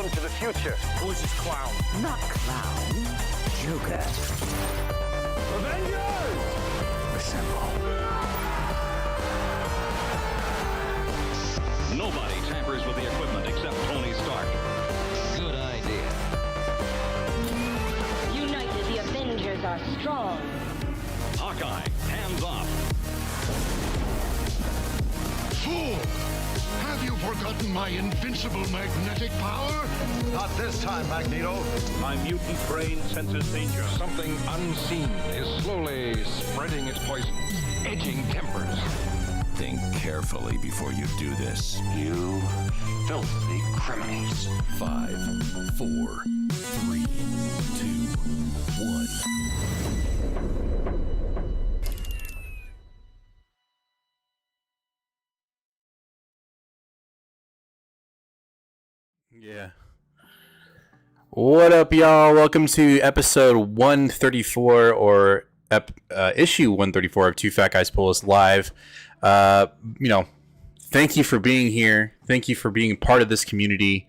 Welcome to the future. Who's this clown? Not clown. Joker. Avengers! Assemble. Nobody tampers with the equipment except Tony Stark. Good idea. United, the Avengers are strong. Hawkeye, hands off. Fool! Have you forgotten my invincible magnetic power? Not this time, Magneto. My mutant brain senses danger. Something unseen is slowly spreading its poisons, edging tempers. Think carefully before you do this. You filthy criminals. 5, 4, 3, 2, 1. Yeah. What up, y'all? Welcome to episode 134 or issue 134 of Two Fat Guys Pull Us Live. Thank you for being here. Thank you for being part of this community,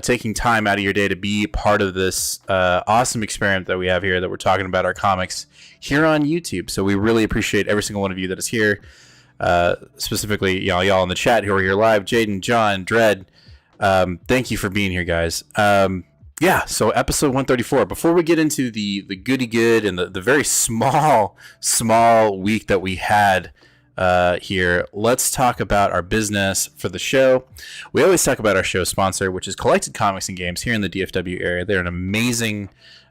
taking time out of your day to be part of this awesome experiment that we have here, that we're talking about our comics here on YouTube. So we really appreciate every single one of you that is here, specifically y'all in the chat who are here live, Jaden, John, Dredd. Thank you for being here, guys. So episode 134. Before we get into the goody good and the very small week that we had here, let's talk about our business for the show. We always talk about our show sponsor, which is Collected Comics and Games here in the DFW area. They're an amazing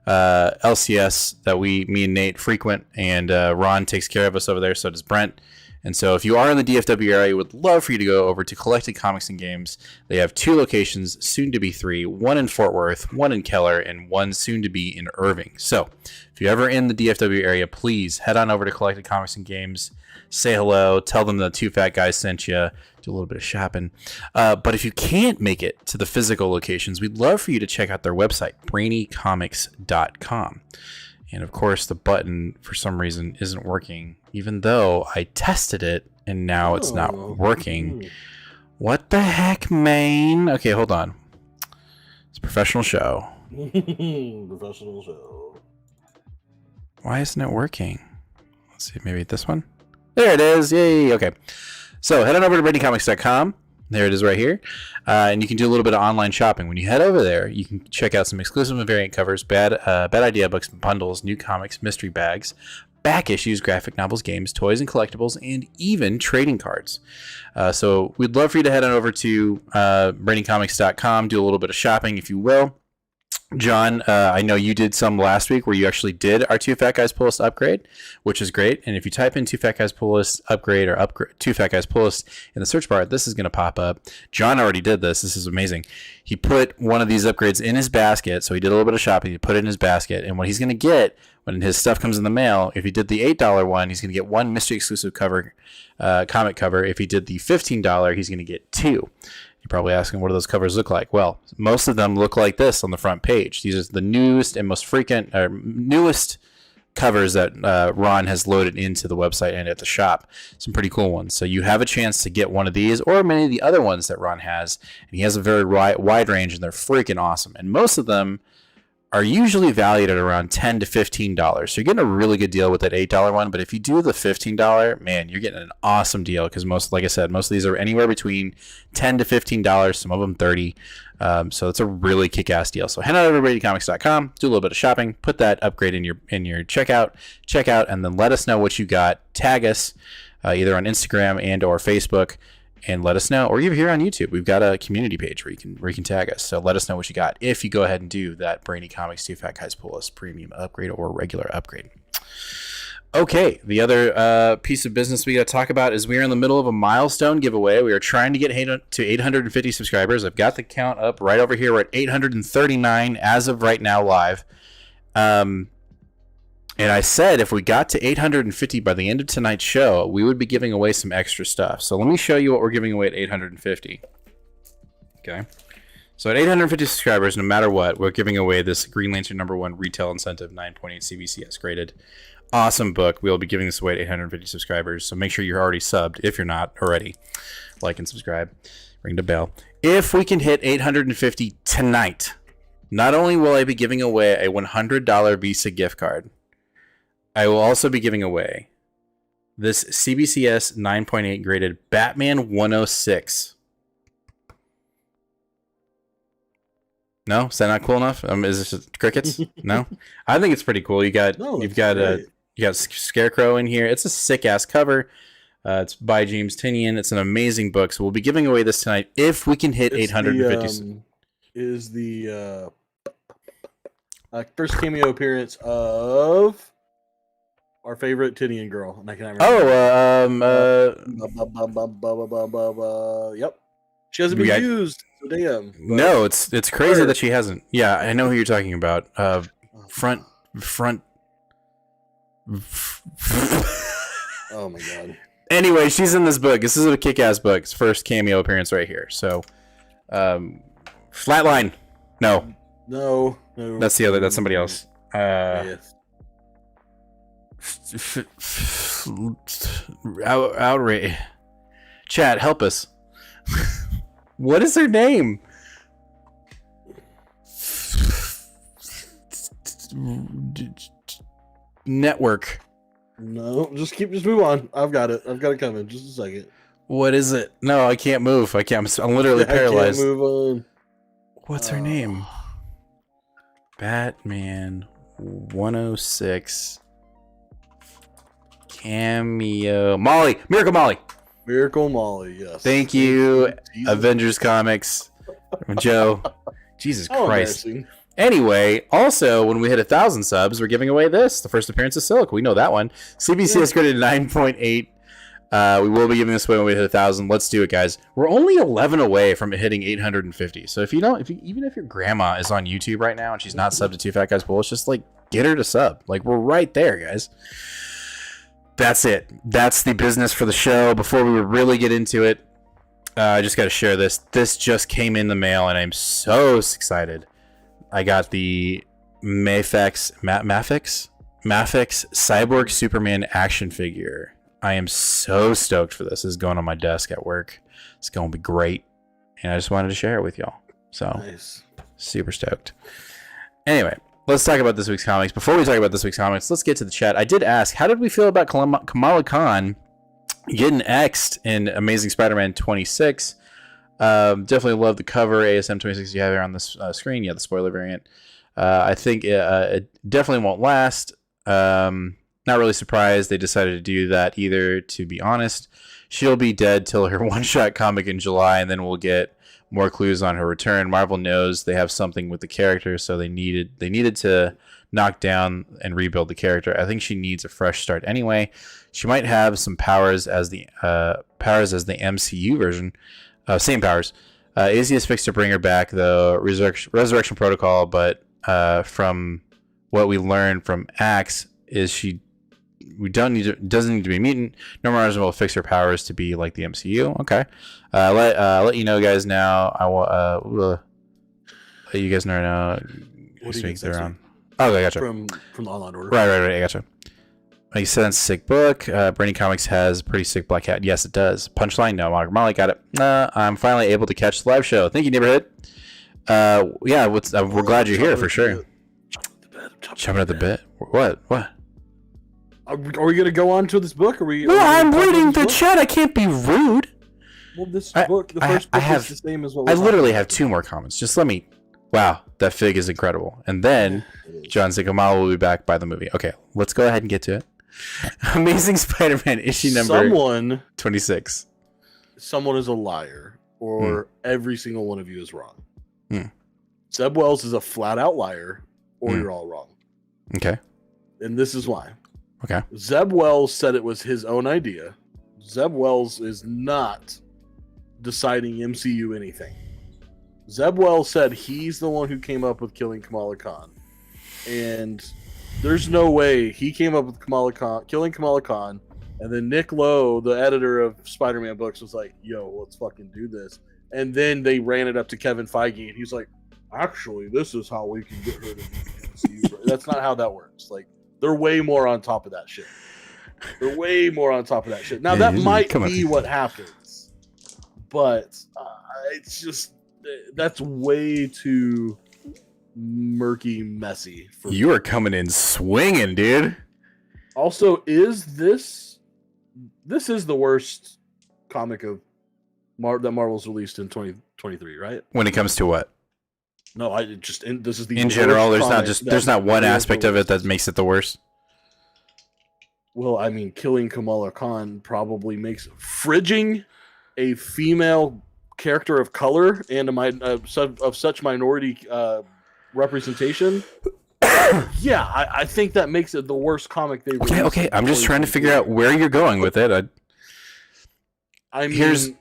LCS that me and Nate frequent, and Ron takes care of us over there, so does Brent. And so if you are in the DFW area, we would love for you to go over to Collected Comics and Games. They have 2 locations, soon to be 3, one in Fort Worth, one in Keller, and one soon to be in Irving. So if you're ever in the DFW area, please head on over to Collected Comics and Games, say hello, tell them the Two Fat Guys sent you, do a little bit of shopping. But if you can't make it to the physical locations, we'd love for you to check out their website, brainycomics.com. And of course, the button for some reason isn't working, even though I tested it and now it's not working. What the heck, man? Okay, hold on. It's a professional show. Professional show. Why isn't it working? Let's see, maybe this one? There it is. Yay. Okay. So head on over to brainycomics.com. There it is right here. And you can do a little bit of online shopping. When you head over there, you can check out some exclusive and variant covers, bad idea books, bundles, new comics, mystery bags, back issues, graphic novels, games, toys, and collectibles, and even trading cards. So we'd love for you to head on over to brainycomics.com, do a little bit of shopping, if you will. John, I know you did some last week where you actually did our Two Fat Guys Pull List upgrade, which is great. And if you type in Two Fat Guys Pull List upgrade or Two Fat Guys Pull List in the search bar, this is going to pop up. John already did this. This is amazing. He put one of these upgrades in his basket. So he did a little bit of shopping. He put it in his basket. And what he's going to get when his stuff comes in the mail, if he did the $8 one, he's going to get one mystery exclusive cover, comic cover. If he did the $15, he's going to get 2. You're probably asking, what do those covers look like? Well, most of them look like this on the front page. These are the newest and most newest covers that Ron has loaded into the website and at the shop. Some pretty cool ones. So you have a chance to get one of these or many of the other ones that Ron has. And he has a very wide range, and they're freaking awesome. And most of them are usually valued at around $10 to $15. So you're getting a really good deal with that $8 one. But if you do the $15, man, you're getting an awesome deal, because like I said, most of these are anywhere between $10 to $15, some of them $30. So it's a really kick-ass deal. So head on over to BradyComics.com, do a little bit of shopping, put that upgrade in your checkout, and then let us know what you got. Tag us either on Instagram and or Facebook, and let us know, or even here on YouTube. We've got a community page where you can tag us. So let us know what you got if you go ahead and do that Brainy Comics Two Fat Guys Pull List premium upgrade or regular upgrade. Okay, the other piece of business we got to talk about is we are in the middle of a milestone giveaway. We are trying to get to 850 subscribers. I've got the count up right over here. We're at 839 as of right now live. And I said if we got to 850 by the end of tonight's show, we would be giving away some extra stuff. So let me show you what we're giving away at 850. Okay. So at 850 subscribers, no matter what, we're giving away this Green Lantern #1 retail incentive 9.8 CBCS graded. Awesome book. We'll be giving this away at 850 subscribers. So make sure you're already subbed if you're not already. like and subscribe, ring the bell. If we can hit 850 tonight, not only will I be giving away a $100 Visa gift card, I will also be giving away this CBCS 9.8 graded Batman 106. No, is that not cool enough? Is this just crickets? No, I think it's pretty cool. You got Scarecrow in here. It's a sick ass cover. It's by James Tynion. It's an amazing book. So we'll be giving away this tonight if we can hit 850. Is the first cameo appearance of our favorite Tynion girl, and I can't remember. Yep, she hasn't been used. So damn. But... No, it's crazy that she hasn't. Yeah, I know who you're talking about. Front. Oh my god. Anyway, she's in this book. This is a kick-ass book. It's first cameo appearance right here. So, Flatline. No. That's the other. That's somebody else. Yes. Outrage. Chat, help us. What is her name? Network. No, just move on. I've got it coming. Just a second. What is it? No, I can't move. I'm literally paralyzed. I can't move on. What's her name? Batman 106 cameo. Molly. Miracle Molly. Miracle Molly, yes. Thank you, Avengers Comics. Joe. Jesus Christ. Anyway, also, when we hit 1,000 subs, we're giving away this, the first appearance of Silic. We know that one. CBCS graded 9.8. We will be giving this away when we hit 1,000. Let's do it, guys. We're only 11 away from hitting 850. So even if your grandma is on YouTube right now and she's not subbed to Two Fat Guys Bullish, just like get her to sub. Like, we're right there, guys. That's it. That's the business for the show. Before we really get into it, I just got to share this. This just came in the mail, and I'm so excited. I got the Mafex Cyborg Superman action figure. I am so stoked for this. This is going on my desk at work. It's going to be great, and I just wanted to share it with y'all. So, nice. Super stoked. Anyway, let's talk about this week's comics. Before we talk about this week's comics, let's get to the chat. I did ask, how did we feel about Kamala Khan getting X'd in Amazing Spider-Man 26? Definitely love the cover. ASM 26 you have here on this screen. Yeah, the spoiler variant. I think it definitely won't last. Not really surprised they decided to do that either, to be honest. She'll be dead till her one-shot comic in July, and then we'll get more clues on her return. Marvel knows they have something with the character, so they needed to knock down and rebuild the character. I think she needs a fresh start anyway. She might have some powers as the MCU version. Same powers. Easiest fix to bring her back, though, Resurrection Protocol, but from what we learned from Axe is doesn't need to be a mutant. Norman Osborn will fix her powers to be like the MCU. Okay. Let you know, guys. Now I will let you guys know now. This week they're on. Oh, I gotcha. From the online order. Right. I gotcha. Makes sense. Sick book. Brainy Comics has pretty sick Black Cat. Yes, it does. Punchline. No, Molly got it. I'm finally able to catch the live show. Thank you, neighborhood. Yeah. We're glad you're here for sure. Jumping at the bit. What? Are we gonna go on to this book? No, I'm reading the chat. I can't be rude. Well, this book, the first book is the same as what I literally have 2 more comments. Just let me. Wow, that fig is incredible. And then John Zikamal will be back by the movie. Okay, let's go ahead and get to it. Amazing Spider-Man issue number 26. Someone is a liar, or every single one of you is wrong. Zeb Wells is a flat-out liar, or you're all wrong. Okay. And this is why. Okay. Zeb Wells said it was his own idea. Zeb Wells is not deciding MCU anything. Zeb Wells said he's the one who came up with killing Kamala Khan. And there's no way he came up with killing Kamala Khan, and then Nick Lowe, the editor of Spider-Man books, was like, yo, let's fucking do this. And then they ran it up to Kevin Feige, and he's like, actually, this is how we can get her to be MCU. That's not how that works. Like, they're way more on top of that shit. Now, that might be what happens. but it's just that's way too murky, messy. For You are coming in swinging, dude. Also, is this is the worst comic of that Marvel's released in 2023, right? When it comes to what? No, this is the In general, worst there's not one Marvel aspect of it that released. makes it the worst. Well, I mean, killing Kamala Khan probably makes fridging a female character of color and of such minority representation. Yeah, I think that makes it the worst comic they released. Okay. I'm just trying to figure out where you're going with it. I mean,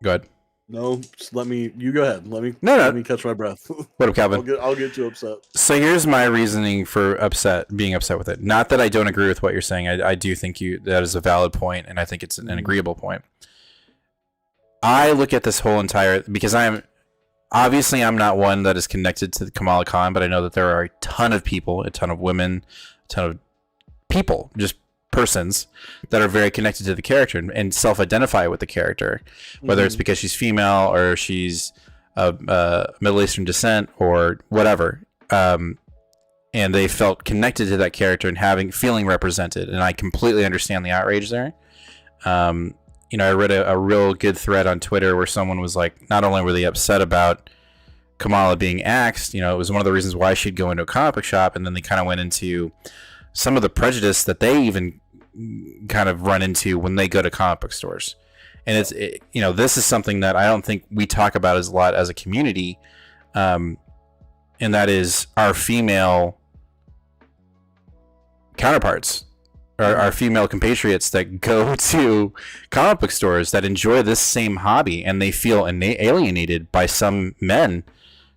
Go ahead. no, just you go ahead. Let me catch my breath. What up, Calvin? I'll get too upset. So here's my reasoning for being upset with it. Not that I don't agree with what you're saying. I do think that is a valid point, and I think it's an agreeable point. I look at this whole because I'm not one that is connected to Kamala Khan, but I know that there are a ton of people, a ton of women, a ton of people, just persons that are very connected to the character and self-identify with the character, whether it's because she's female or she's Middle Eastern descent or whatever, and they felt connected to that character and feeling represented. And I completely understand the outrage there. I read a real good thread on Twitter where someone was like, not only were they upset about Kamala being axed, it was one of the reasons why she'd go into a comic book shop, and then they kind of went into some of the prejudice that they even kind of run into when they go to comic book stores. And this is something that I don't think we talk about as a lot as a community, and that is our female counterparts, our female compatriots that go to comic book stores that enjoy this same hobby, and they feel alienated by some men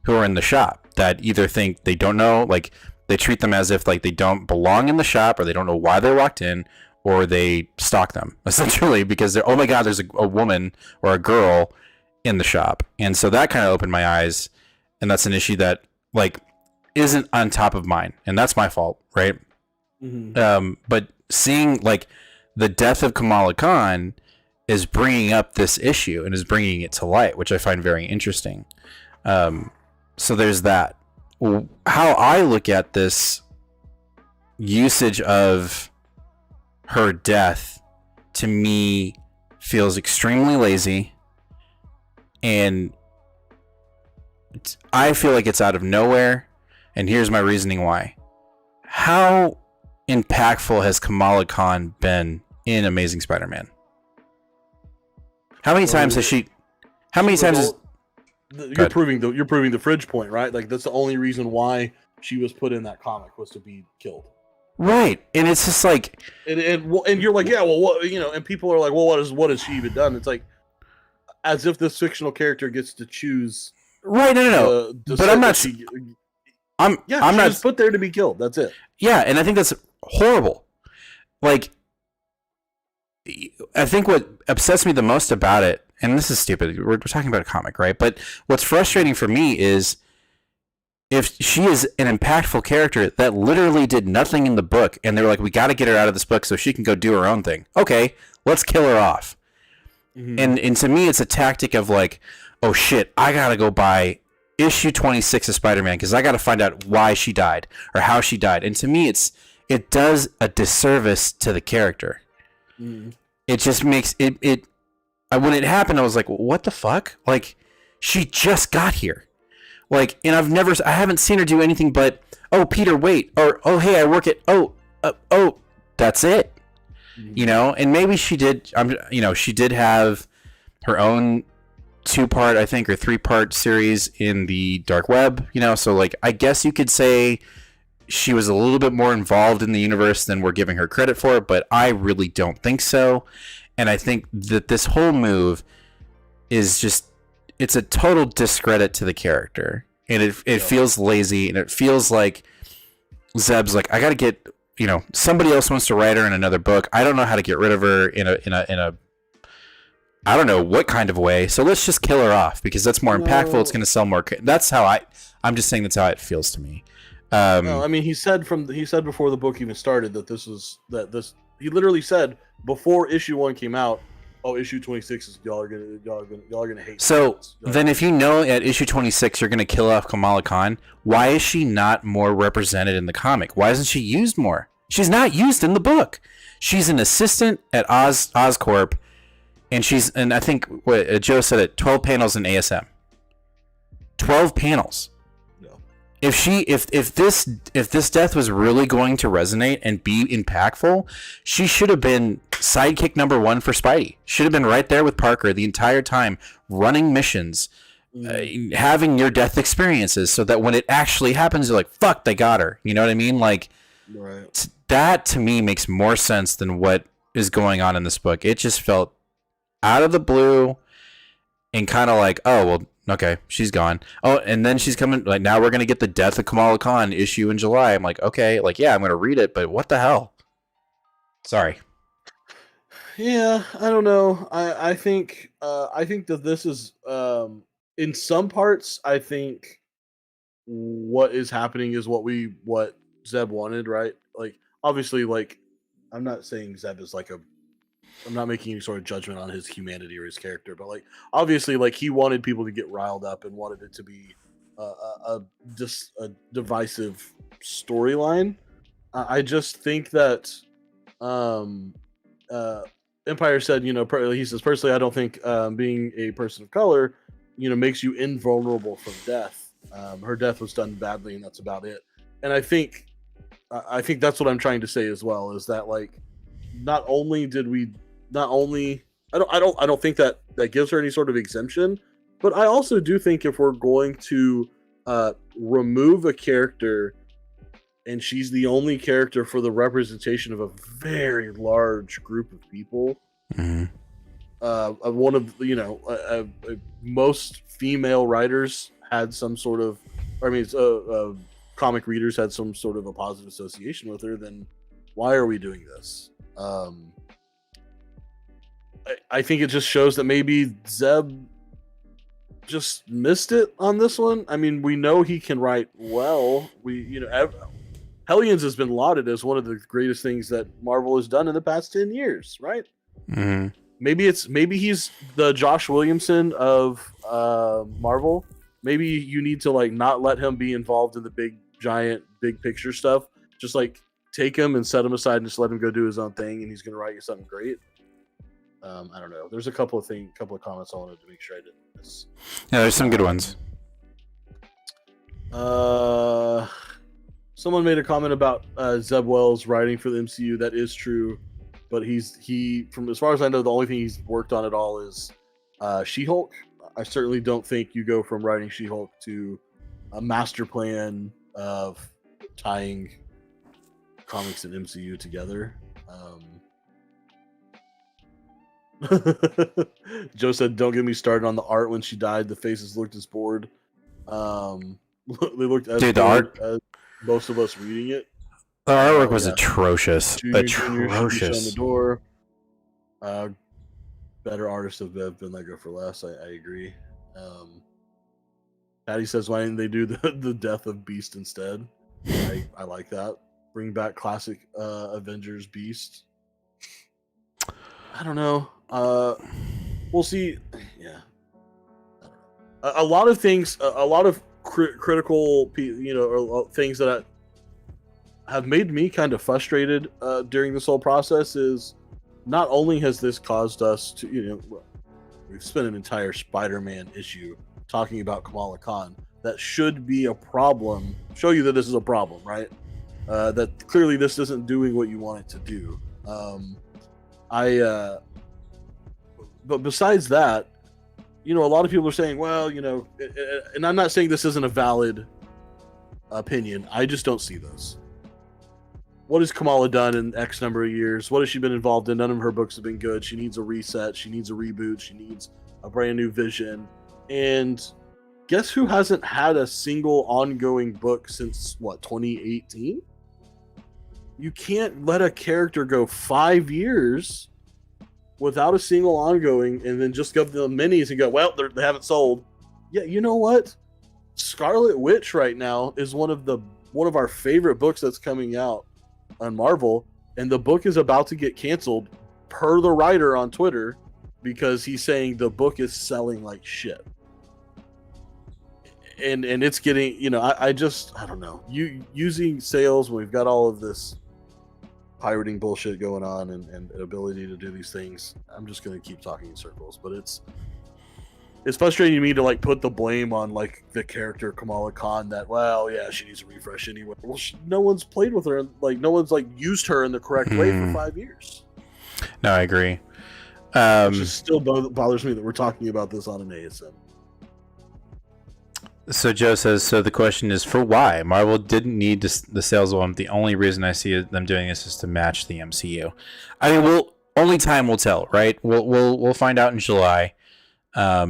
who are in the shop that either think they don't know, like they treat them as if like they don't belong in the shop, or they don't know why they walked in, or they stalk them essentially because they're, oh my God, there's a woman or a girl in the shop. And so that kind of opened my eyes, and that's an issue that like isn't on top of mine, and that's my fault, right? Mm-hmm. But seeing like the death of Kamala Khan is bringing up this issue and is bringing it to light, which I find very interesting. So there's that. How I look at this usage of her death, to me, feels extremely lazy, and I feel like it's out of nowhere, and here's my reasoning why. How impactful has Kamala Khan been in Amazing Spider-Man? How many times has she... You're proving the fridge point, right? Like that's the only reason why she was put in that comic, was to be killed. Right, and it's just like, and you're like, yeah, well, what, and people are like, well, what has she even done? It's like, as if this fictional character gets to choose. Right, no. But I'm not. She was put there to be killed. That's it. Yeah, and I think that's horrible. Like, I think what upsets me the most about it, and this is stupid, we're talking about a comic, right? But what's frustrating for me is, if she is an impactful character that literally did nothing in the book, and they're like, we got to get her out of this book so she can go do her own thing. Okay, let's kill her off. Mm-hmm. And to me, it's a tactic of like, oh shit, I got to go buy issue 26 of Spider-Man because I got to find out why she died or how she died. And to me, it does a disservice to the character. Mm. It just makes it. When it happened, I was like, what the fuck? Like, she just got here. Like, and I haven't seen her do anything but, oh, Peter, wait, or, oh, hey, I work at, that's it. Mm-hmm. And maybe she did, she did have her own 2-part, I think, or 3-part series in the dark web, so like, I guess you could say she was a little bit more involved in the universe than we're giving her credit for, but I really don't think so. And I think that this whole move is just, it's a total discredit to the character, and it feels lazy, and it feels like Zeb's like, I got to get, somebody else wants to write her in another book. I don't know how to get rid of her in a I don't know what kind of way. So let's just kill her off because that's more impactful. It's going to sell more. That's how I'm just saying that's how it feels to me. No, I mean, he said before the book even started that he literally said before issue 1 came out, oh, issue 26 is y'all are gonna hate. So this. then, if you know at issue 26 you're going to kill off Kamala Khan, why is she not more represented in the comic? Why isn't she used more? She's not used in the book. She's an assistant at Oscorp, and I think what Joe said it, 12 panels in ASM. 12 panels. No. If this death was really going to resonate and be impactful, she should have been sidekick number 1 for Spidey. Should have been right there with Parker the entire time, running missions, having near-death experiences, so that when it actually happens, you're like, "Fuck, they got her." You know what I mean? Like, right. That to me makes more sense than what is going on in this book. It just felt out of the blue and kind of like, oh, well, okay, she's gone. Oh, and then she's coming, like, now we're going to get the Death of Kamala Khan issue in July. I'm like, okay, like, yeah, I'm going to read it, but what the hell? Sorry. Yeah, I don't know. I think that this is in some parts, I think what is happening is what Zeb wanted, right? Like, obviously, like, I'm not saying Zeb is like I'm not making any sort of judgment on his humanity or his character, but like, obviously, like, he wanted people to get riled up and wanted it to be a divisive storyline. I just think that Empire said, he says, personally, I don't think being a person of color, makes you invulnerable from death. Her death was done badly, and that's about it. And I think that's what I'm trying to say as well, is that, like, I don't think that gives her any sort of exemption, but I also do think if we're going to remove a character and she's the only character for the representation of a very large group of people, one of most female writers had some sort of, comic readers had some sort of a positive association with her, then why are we doing this? I think it just shows that maybe Zeb just missed it on this one. I mean, we know he can write well. Hellions has been lauded as one of the greatest things that Marvel has done in the past 10 years, right? Mm-hmm. Maybe he's the Josh Williamson of Marvel. Maybe you need to, like, not let him be involved in the big picture stuff. Just, like, take him and set him aside and just let him go do his own thing, and he's going to write you something great. I don't know. There's a couple of comments I wanted to make sure I didn't miss. Yeah, there's some good ones. Someone made a comment about Zeb Wells writing for the MCU. That is true, but he from as far as I know, the only thing he's worked on at all is She-Hulk. I certainly don't think you go from writing She-Hulk to a master plan of tying comics and MCU together. Joe said, "Don't get me started on the art. When she died, the faces looked as bored. They looked as bored the art as most of us reading it. The artwork was atrocious. Junior Atrocious. on the door. Better artists have been let go for less. I agree. Patty says, why didn't they do the death of Beast instead? I like that. Bring back classic Avengers Beast. I don't know. We'll see. Yeah. I don't know. A lot of things, a lot of critical, things that have made me kind of frustrated during this whole process is not only has this caused us to, we've spent an entire Spider-Man issue talking about Kamala Khan. That should be a problem. Show you that this is a problem, right? That clearly this isn't doing what you want it to do. But besides that, a lot of people are saying, well, and I'm not saying this isn't a valid opinion. I just don't see this. What has Kamala done in X number of years? What has she been involved in? None of her books have been good. She needs a reset. She needs a reboot. She needs a brand new vision. And guess who hasn't had a single ongoing book since, 2018? You can't let a character go 5 years without a single ongoing and then just give them minis and go, well, they haven't sold. Yeah, you know what? Scarlet Witch right now is one of our favorite books that's coming out on Marvel, and the book is about to get canceled per the writer on Twitter because he's saying the book is selling like shit. And it's getting, I don't know. Using sales when we've got all of this pirating bullshit going on and ability to do these things. I'm just going to keep talking in circles, but it's frustrating to me to like put the blame on like the character Kamala Khan that, well, yeah, she needs a refresh anyway. Well, no one's played with her, like no one's like used her in the correct way for 5 years. No, I agree. It just still bothers me that we're talking about this on an ASM. So Joe says, so the question is for why? Marvel didn't need the sales one. The only reason I see them doing this is to match the MCU. I mean, only time will tell, right? We'll find out in July. Yeah,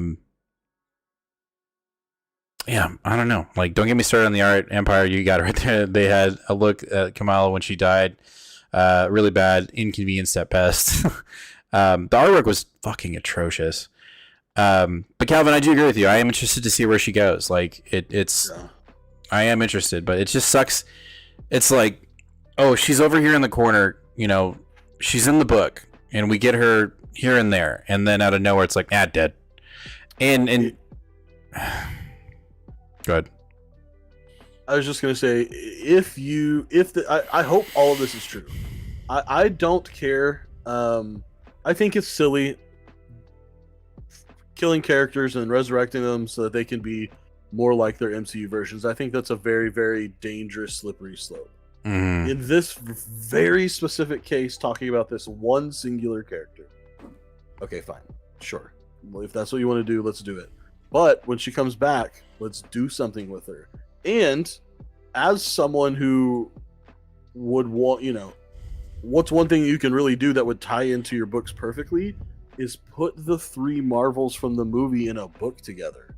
I don't know. Like, don't get me started on the art. Empire, you got it right there. They had a look at Kamala when she died. Really bad, inconvenienced at best. The artwork was fucking atrocious. But Calvin, I do agree with you. I am interested to see where she goes. Like I am interested, but it just sucks. It's like, oh, she's over here in the corner, she's in the book and we get her here and there. And then out of nowhere, it's like, dead. And go ahead. I was just going to say, I hope all of this is true. I don't care. I think it's silly killing characters and resurrecting them so that they can be more like their MCU versions. I think that's a very, very dangerous, slippery slope. Mm-hmm. In this very specific case, talking about this one singular character. Okay, fine. Sure. Well, if that's what you want to do, let's do it. But when she comes back, let's do something with her. And as someone who would want, what's one thing you can really do that would tie into your books perfectly is put the 3 Marvels from the movie in a book together.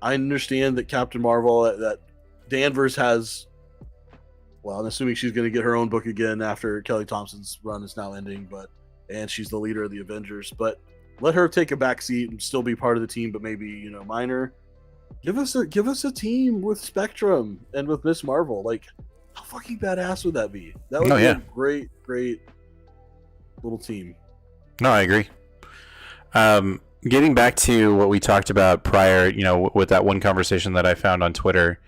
I understand that Captain Marvel, that Danvers has, well, I'm assuming she's going to get her own book again after Kelly Thompson's run is now ending, and she's the leader of the Avengers, but let her take a back seat and still be part of the team, but maybe, minor. Give us a team with Spectrum and with Miss Marvel. Like, how fucking badass would that be? That would be a great, great little team. No, I agree. Getting back to what we talked about prior, with that one conversation that I found on Twitter,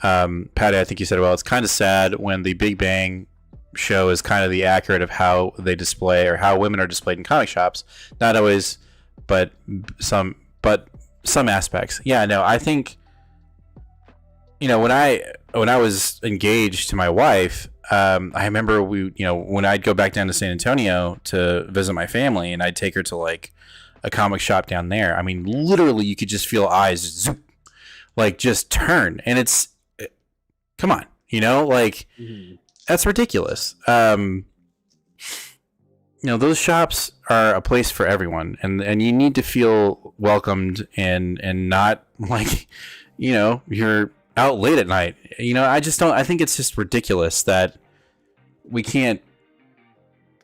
Patty, I think you said, well, it's kind of sad when the Big Bang show is kind of the accurate of how they display or how women are displayed in comic shops. Not always, but some aspects. Yeah, no, I think, when I was engaged to my wife, I remember when I'd go back down to San Antonio to visit my family and I'd take her to like a comic shop down there. I mean, literally you could just feel eyes zoop, like just turn, and come on, that's ridiculous. Those shops are a place for everyone, and you need to feel welcomed and not like, you're out late at night. I think it's just ridiculous that we can't,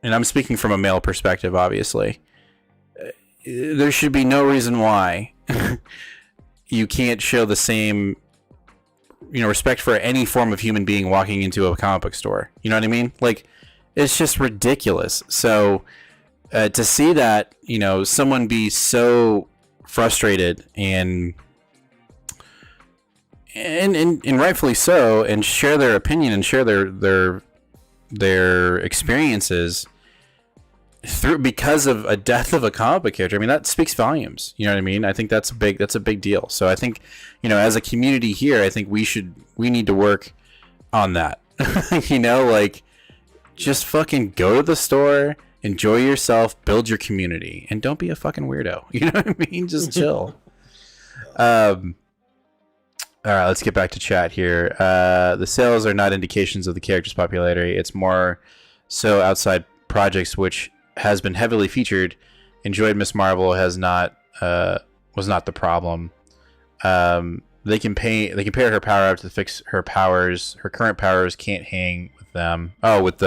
and I'm speaking from a male perspective, obviously, there should be no reason why you can't show the same, respect for any form of human being walking into a comic book store. You know what I mean? Like, it's just ridiculous. So to see that, someone be so frustrated and rightfully so, and share their opinion and share their experiences because of a death of a comic book character. I mean, that speaks volumes. You know what I mean? I think that's a big deal. So I think, as a community here, I think we need to work on that. Just fucking go to the store, enjoy yourself, build your community, and don't be a fucking weirdo. You know what I mean? Just chill. All right, let's get back to chat here. The sales are not indications of the character's popularity. It's more so outside projects, which has been heavily featured. Enjoyed Miss Marvel was not the problem. They can pair her power up to fix her powers. Her current powers can't hang with them. Oh, with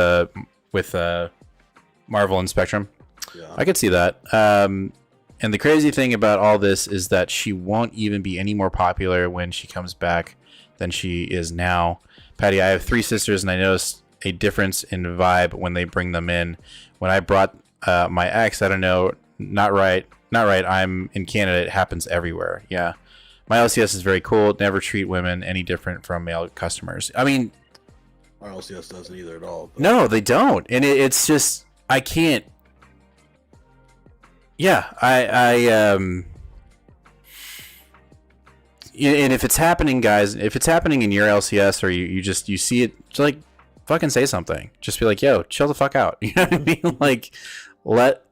Marvel and Spectrum. Yeah. I could see that. And the crazy thing about all this is that she won't even be any more popular when she comes back than she is now. Patty, I have 3 sisters, and I noticed a difference in vibe when they bring them in. When I brought my ex, I don't know not right. I'm in Canada. It happens everywhere. Yeah. My LCS is very cool. Never treat women any different from male customers. I mean, Our LCS doesn't either at all. But... No, they don't. And it's just, I can't. Yeah, and if it's happening, guys, if it's happening in your LCS or you see it, just like fucking say something. Just be like, yo, chill the fuck out. You know what I mean? Like, let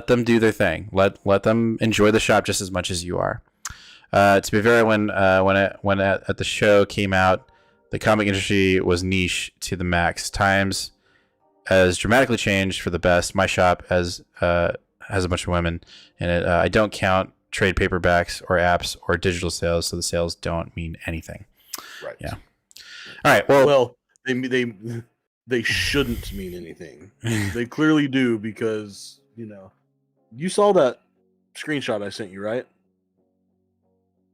them do their thing. Let them enjoy the shop just as much as you are. To be fair, when at the show came out, the comic industry was niche to the max. Times has dramatically changed for the best. My shop has a bunch of women in it. I don't count trade paperbacks or apps or digital sales, so the sales don't mean anything. Right. Yeah. All right. Well, they shouldn't mean anything. They clearly do because you saw that screenshot I sent you, right?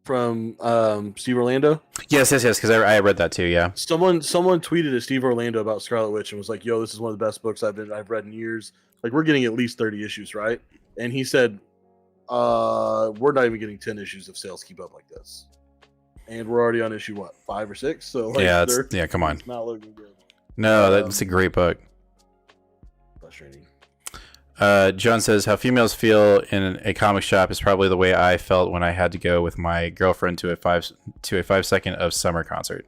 From Steve Orlando. Yes, because I read that too. Yeah. Someone tweeted at Steve Orlando about Scarlet Witch and was like, "Yo, this is one of the best books I've read in years. Like, we're getting at least 30 issues, right?" And he said, "We're not even getting 10 issues if sales keep up like this." And we're already on issue 5 or 6. So like, come on. It's not looking good. No, that's a great book. Frustrating. John says, how females feel in a comic shop is probably the way I felt when I had to go with my girlfriend to a 5 second of summer concert.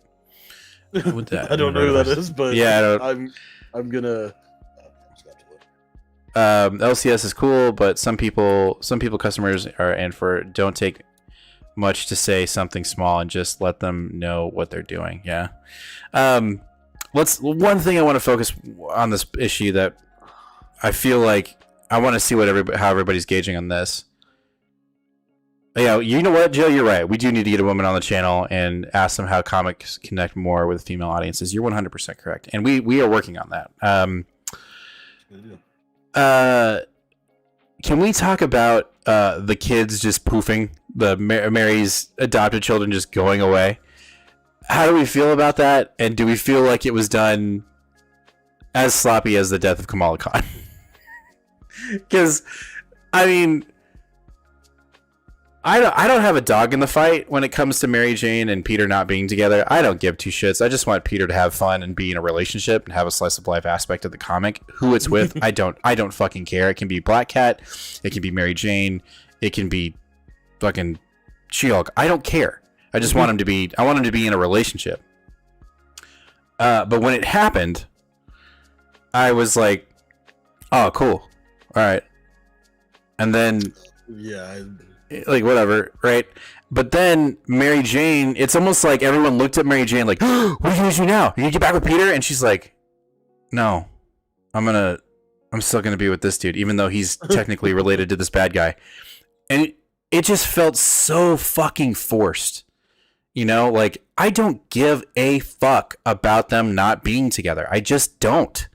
I don't know who that is, but yeah, I'm gonna. LCS is cool, but some people customers are in for don't take much to say something small and just let them know what they're doing. Yeah. One thing I want to focus on this issue that I feel like I want to see how everybody's gauging on this. Yeah, you know what, Joe? You're right. We do need to get a woman on the channel and ask them how comics connect more with female audiences. You're 100% correct, and we are working on that. Can we talk about the kids just poofing, the Mary's adopted children just going away? How do we feel about that? And do we feel like it was done as sloppy as the death of Kamala Khan? Because, I mean, I don't have a dog in the fight when it comes to Mary Jane and Peter not being together. I don't give two shits. I just want Peter to have fun and be in a relationship and have a slice of life aspect of the comic. Who it's with, I don't fucking care. It can be Black Cat, it can be Mary Jane, it can be fucking She-Hulk. I don't care. I just want him to be. I want him to be in a relationship. But when it happened, I was like, "Oh, cool, all right." And then, like whatever, right? But then Mary Jane, it's almost like everyone looked at Mary Jane like, "What are you gonna do now? Are you gonna get back with Peter?" And she's like, "No, I'm still gonna be with this dude, even though he's technically related to this bad guy." And it just felt so fucking forced. Like, I don't give a fuck about them not being together. I just don't.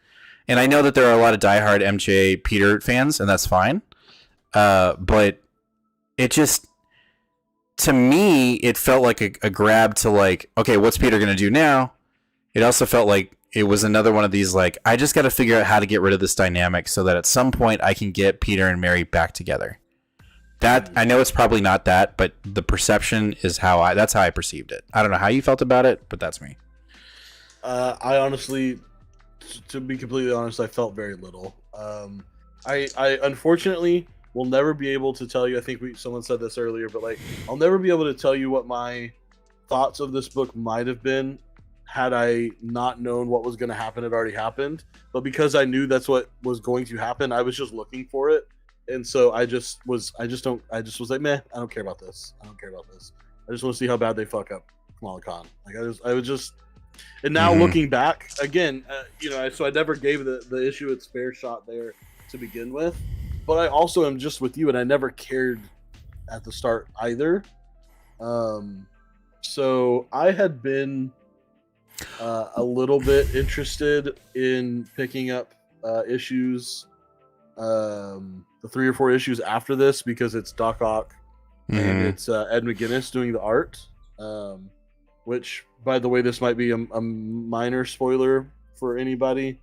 And I know that there are a lot of diehard MJ Peter fans, and that's fine. But it just, to me, it felt like a grab to like, okay, what's Peter going to do now? It also felt like it was another one of these, like, I just got to figure out how to get rid of this dynamic so that at some point I can get Peter and Mary back together. That, I know it's probably not that, but the perception is that's how I perceived it. I don't know how you felt about it, but that's me. I honestly, to be completely honest, I felt very little. I unfortunately will never be able to tell you. I think someone said this earlier, but like, I'll never be able to tell you what my thoughts of this book might have been had I not known what was going to happen. It already happened, but because I knew that's what was going to happen, I was just looking for it. And so I just was like, meh, I don't care about this. I just want to see how bad they fuck up Kamala Khan. Like, I was just, and now looking back again, so I never gave the issue its fair shot there to begin with, but I also am just with you, and I never cared at the start either. So I had been a little bit interested in picking up issues, the 3 or 4 issues after this, because it's Doc Ock and it's Ed McGuinness doing the art, which, by the way, this might be a minor spoiler for anybody.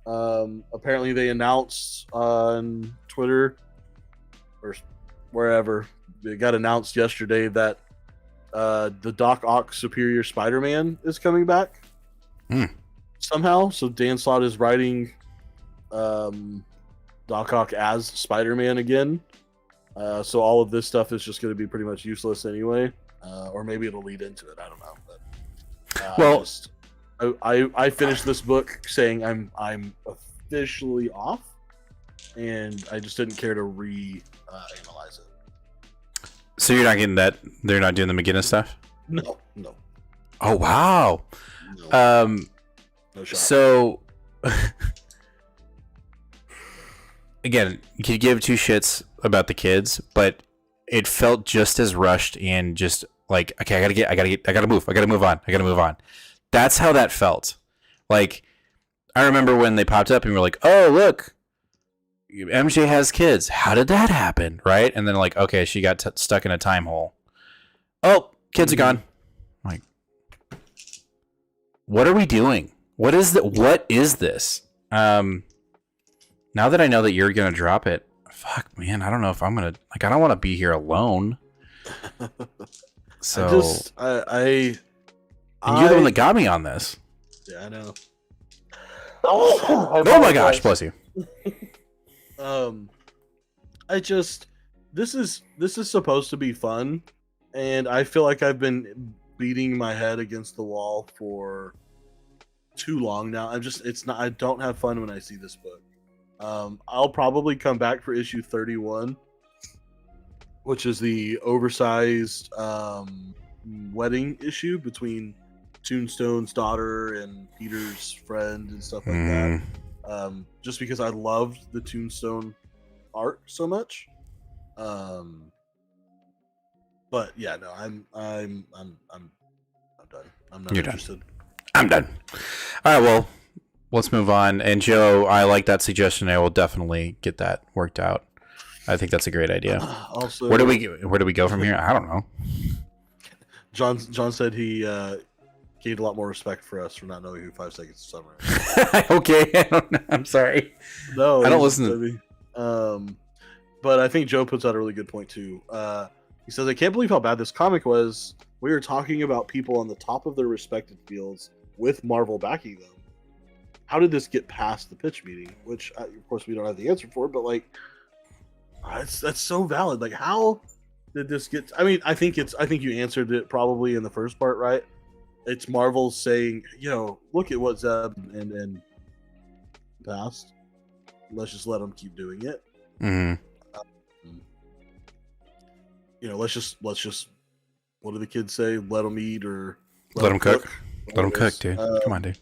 Apparently they announced on Twitter or wherever, it got announced yesterday that the Doc Ock Superior Spider-Man is coming back somehow. So Dan Slott is writing Doc Ock as Spider-Man again. So all of this stuff is just going to be pretty much useless anyway, or maybe it'll lead into it. I don't know. But, well, I finished this book saying I'm officially off, and I just didn't care to analyze it. So you're not getting that? They're not doing the McGinnis stuff? No. Oh wow. No. No shot. So again, you could give two shits about the kids, but it felt just as rushed and just like, okay, I gotta move on. That's how that felt. Like, I remember when they popped up and we were like, oh, look, MJ has kids. How did that happen? Right? And then like, okay, she got stuck in a time hole. Oh, kids are gone. I'm like, what are we doing? What is this? Now that I know that you're going to drop it, fuck, man, I don't know if I'm going to, like, I don't want to be here alone. So and you're the one that got me on this. Yeah, I know. Oh my gosh, bless you. This is supposed to be fun, and I feel like I've been beating my head against the wall for too long now. I don't have fun when I see this book. I'll probably come back for issue 31, which is the oversized wedding issue between Tombstone's daughter and Peter's friend and stuff like that. Just because I loved the Tombstone art so much. But yeah, no, I'm done. I'm not interested. I'm done. All right, well, let's move on. And Joe, I like that suggestion. I will definitely get that worked out. I think that's a great idea. Also, where do we go from here? I don't know. John said he gained a lot more respect for us for not knowing who 5 Seconds of Summer is. Okay, I don't know. I'm sorry. No, I don't listen to me. But I think Joe puts out a really good point too. He says, I can't believe how bad this comic was. We were talking about people on the top of their respected fields with Marvel backing them. How did this get past the pitch meeting? Which, of course, we don't have the answer for, but like, that's so valid. Like, how did this get? I mean, I think you answered it probably in the first part, right? It's Marvel saying, look at what Zeb and passed. Let's just let them keep doing it. Mm-hmm. Let's just. What do the kids say? Let them eat or let them cook. Let them cook, dude. Come on, dude.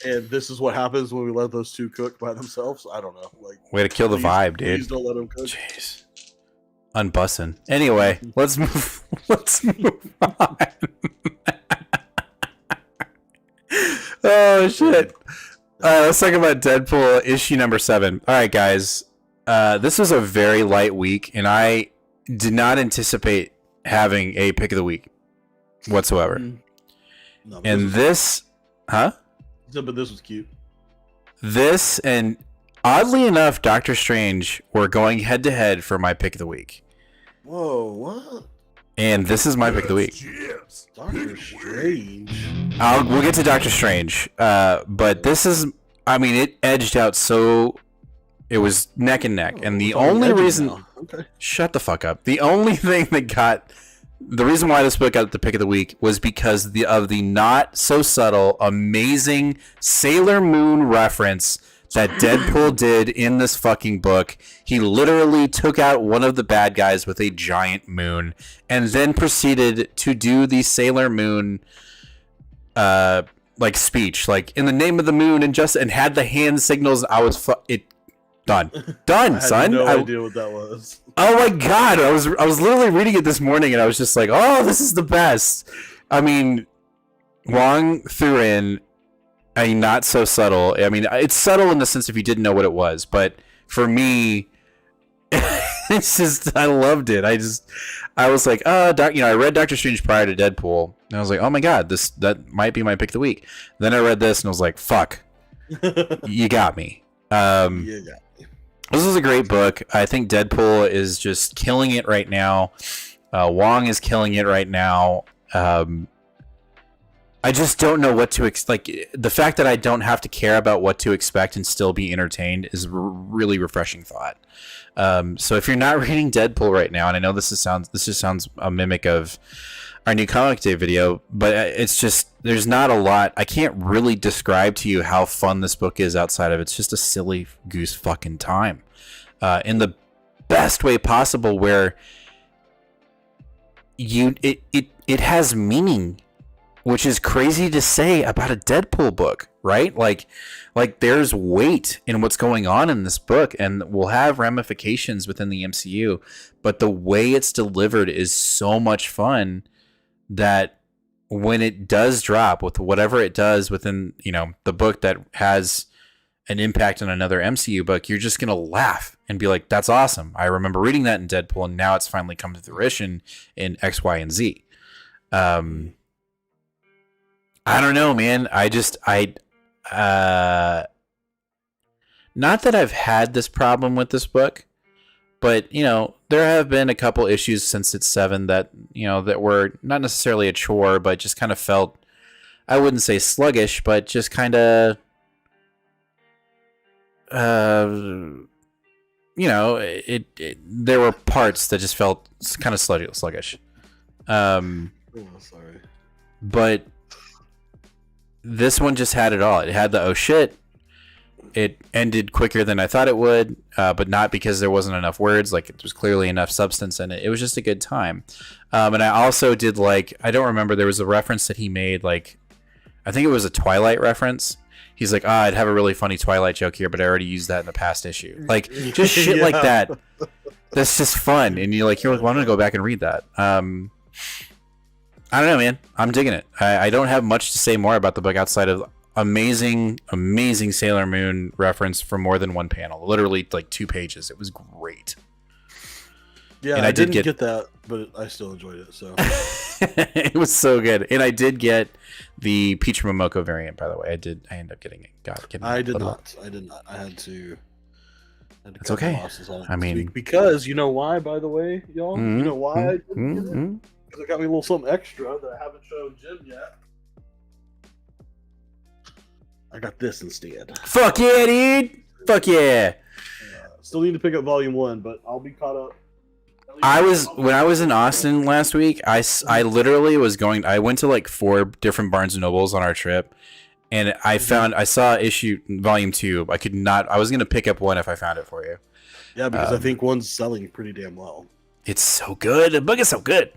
And this is what happens when we let those two cook by themselves. I don't know. Like, way to kill the vibe, dude. Please don't let them cook. Jeez. Unbussin'. Anyway, let's move on. Oh shit. Let's talk about Deadpool issue number 7. All right, guys. This was a very light week, and I did not anticipate having a pick of the week whatsoever. No, and this, huh? But this was cute. This, and oddly enough, Doctor Strange were going head to head for my pick of the week. Whoa, what? And this is my pick of the week. Doctor Strange. We'll get to Doctor Strange, but this is, I mean, it edged out so. It was neck and neck, and the only reason, shut the fuck up. The only thing that the reason why this book got the pick of the week was because of the not so subtle, amazing Sailor Moon reference that Deadpool did in this fucking book. He literally took out one of the bad guys with a giant moon, and then proceeded to do the Sailor Moon, like speech, like in the name of the moon, and had the hand signals. I was Done, son. I had no idea what that was. Oh my god, I was literally reading it this morning, and I was just like, oh, this is the best. I mean, Wong threw in a not so subtle. I mean, it's subtle in the sense if you didn't know what it was, but for me, it's just, I loved it. I was like, I read Doctor Strange prior to Deadpool, and I was like, oh my god, that might be my pick of the week. Then I read this, and I was like, fuck, you got me. This is a great book. I think Deadpool is just killing it right now. Wong is killing it right now. I just don't know what to like. The fact that I don't have to care about what to expect and still be entertained is a really refreshing thought. So if you're not reading Deadpool right now, and I know this just sounds a mimic of our new comic day video, but it's just, there's not a lot. I can't really describe to you how fun this book is outside of it's just a silly goose fucking time, in the best way possible, where it has meaning, which is crazy to say about a Deadpool book, right? Like there's weight in what's going on in this book, and will have ramifications within the MCU, but the way it's delivered is so much fun that when it does drop with whatever it does within, the book that has an impact on another MCU book, you're just going to laugh and be like, that's awesome. I remember reading that in Deadpool, and now it's finally come to fruition in X, Y, and Z. I don't know, man. Not that I've had this problem with this book, but, there have been a couple issues since it's 7 that, that were not necessarily a chore, but just kind of felt, I wouldn't say sluggish, but just kind of, there were parts that just felt kind of sluggish. Sorry. But this one just had it all. It had the oh shit. It ended quicker than I thought it would, but not because there wasn't enough words. Like, it was clearly enough substance in it. It was just a good time. And I also did, I don't remember, there was a reference that he made, I think it was a Twilight reference. He's like, I'd have a really funny Twilight joke here, but I already used that in the past issue. Just shit like that. That's just fun. And you're like, well, I'm going to go back and read that. I don't know, man. I'm digging it. I don't have much to say more about the book outside of amazing Sailor Moon reference for more than one panel. Literally 2 pages. It was great. Yeah, and I didn't get that, but I still enjoyed it. So it was so good. And I did get the Peach Momoko variant, by the way. I ended up getting it. I did not. I had to. It's okay. I mean, because you know why? By the way, y'all, you know why I didn't get it? Because it got me a little something extra that I haven't shown Jim yet. I got this instead. Fuck yeah, dude! Fuck yeah! Still need to pick up Volume 1, but I'll be caught up. When I was in Austin last week, I literally I went to 4 different Barnes and Nobles on our trip, and I saw issue Volume 2. I was going to pick up one if I found it for you. Yeah, because I think one's selling pretty damn well. It's so good. The book is so good.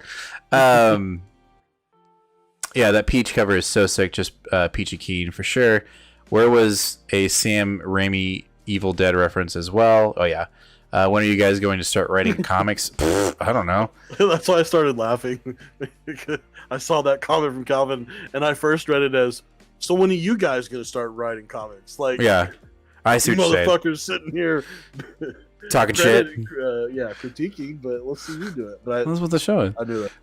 Yeah, that Peach cover is so sick. Just Peachy Keen for sure. Where was a Sam Raimi Evil Dead reference as well? Oh yeah. When are you guys going to start writing comics? I don't know. That's why I started laughing. I saw that comment from Calvin, and I first read it as, so when are you guys going to start writing comics? Yeah, I see what you're saying. Motherfuckers sitting here talking shit. Critiquing, but let's see you do it. But that's what the show is. I do it.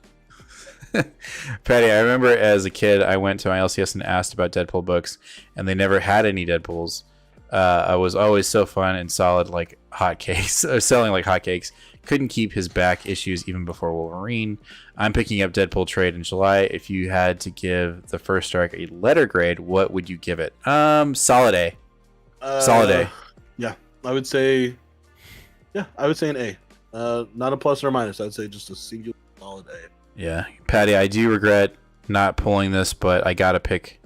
Patty, I remember as a kid, I went to my LCS and asked about Deadpool books, and they never had any Deadpools. I was always so fun and solid like hotcakes, selling like hotcakes. Couldn't keep his back issues even before Wolverine. I'm picking up Deadpool trade in July. If you had to give the first arc a letter grade, what would you give it? Solid A. Solid A. Yeah, I would say an A. Not a plus or a minus. I'd say just a singular solid A. Yeah, Patty, I do regret not pulling this, but I gotta pick